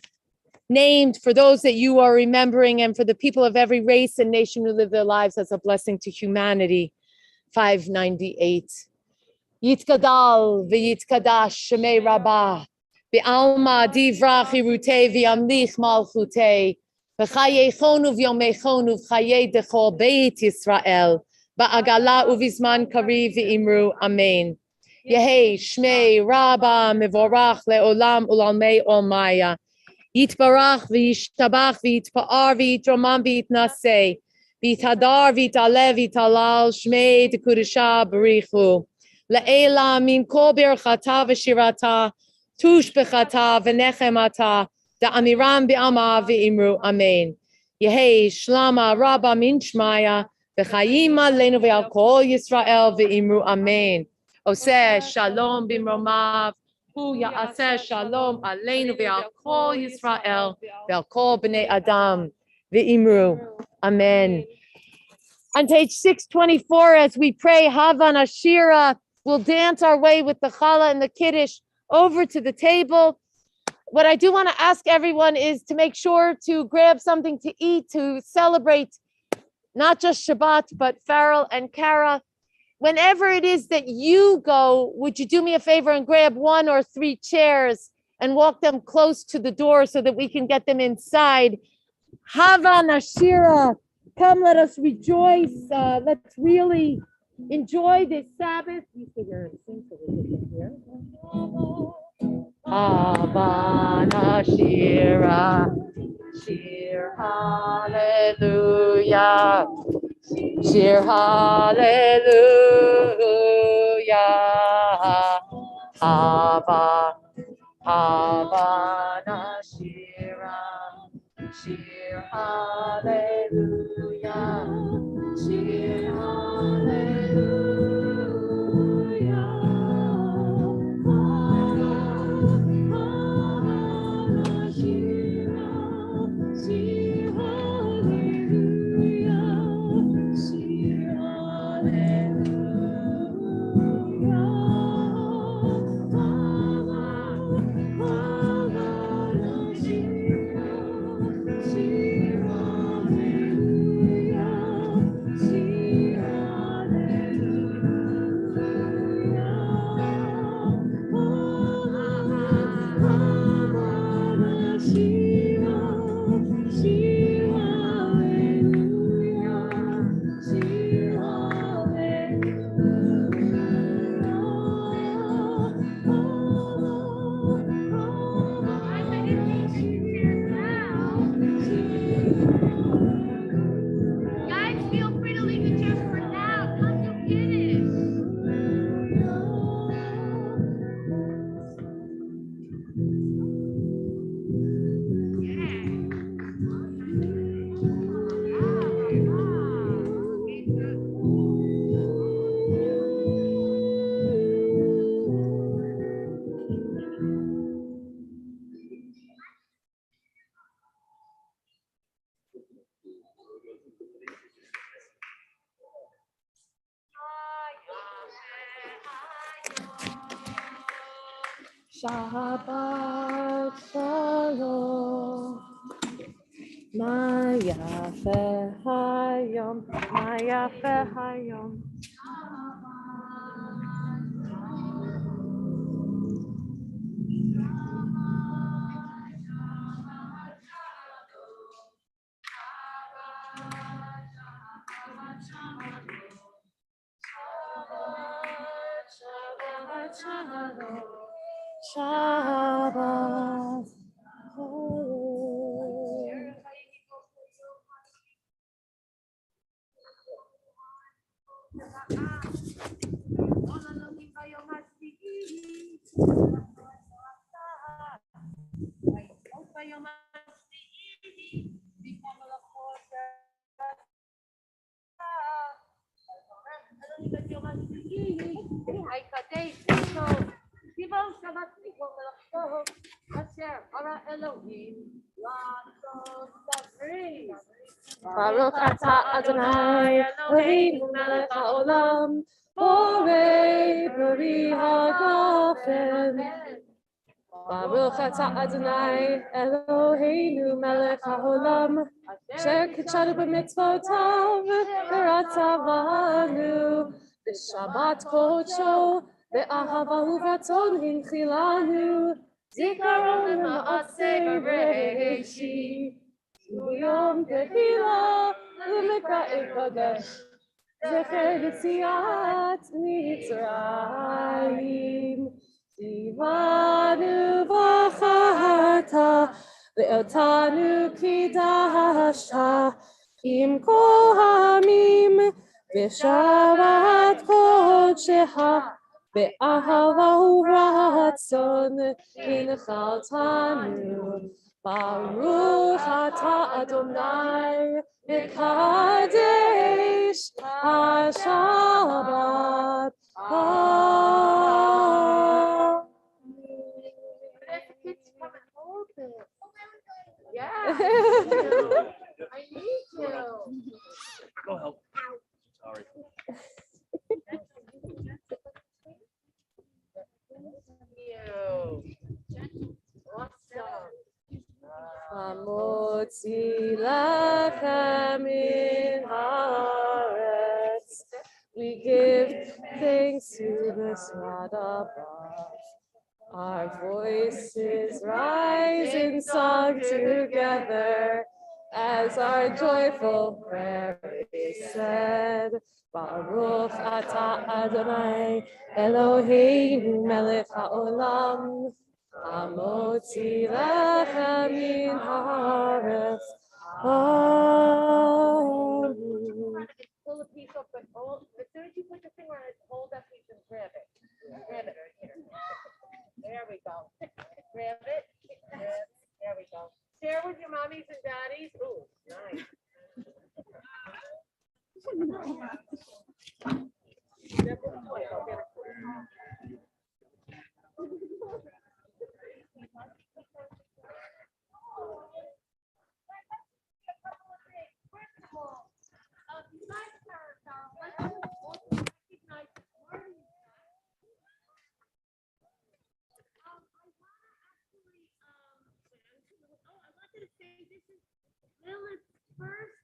named, for those that you are remembering, and for the people of every race and nation who live their lives as a blessing to humanity. 598. Yitkadal v'yitkadash shemei rabbah v'alma divrach hirutei v'yamlich malchutei v'chayechonu v'yomechonu v'chayei dechol beit Yisrael ba'agala uvizman kariv v'imru amen. Yehei shmei rabbah mevorach le'olam ulalmei olmaya Yitbarach v'yishtabach v'yitpa'ar v'yitromam v'yitnaseh v'yithadar v'yitalev v'yitalal shmei dekudesha barichu Le'ela min kol birchata v'shirata tush b'chata v'nechemata da'amiram b'ama v'imru amen. Yehei shlama rabba min shmaya v'chayim aleinu v'al kol Yisrael v'imru amen. Oseh shalom b'mromav hu ya'aseh shalom aleinu v'al kol Yisrael v'al kol b'nei Adam v'imru amen. On page 624, as we pray Havan Ashira, we'll dance our way with the challah and the kiddush over to the table. What I do want to ask everyone is to make sure to grab something to eat to celebrate not just Shabbat, but Farrell and Kara. Whenever it is that you go, would you do me a favor and grab 1 or 3 chairs and walk them close to the door so that we can get them inside? Havan Ashira, come, let us rejoice. Let's really enjoy this Sabbath. You figure it seems so we can hear. Havan Ashira, Shir Hallelujah, Shir Hallelujah, Havan Ashira, Shir Hallelujah, Shir Hallelujah. Shabbat shalom, Mayafe hayom, Mayafe hayom. Shabbat shalom, Shabbat shalom. Baruch atah Adonai Eloheinu melech haolam borei peri hagafen. Baruch atah Adonai Eloheinu melech haolam asher kitshanu b'mitzvotav v'ratzavanu b'shabbat kodsho ve'ahavahu v'ratzon hinchilanu zikaron lema'aseh b'reishi Yom Tehillah u'meka'e kodesh zecher yetziat Mitzrayim Tivanu v'charta ve'otanu kidashta im kol ha'amim v'shavat kodsheha ve'ahava u'ratzon hinchaltanu Baruch atah Adonai Mekadesh HaShabbat. I need you. Go help. Sorry. Hamotzi lechem min haaretz. We give thanks to the God above. Our voices rise in song together as our joyful prayer is said. Baruch atah Adonai Eloheinu melech haolam Hamotzi lechem min haaretz. Amen. Pull a piece off, but as soon as you put your finger on it, hold that piece and grab it. Grab it right here. There we go. Grab it. There we go. Share with your mommies and daddies. Ooh, nice. Lilith's first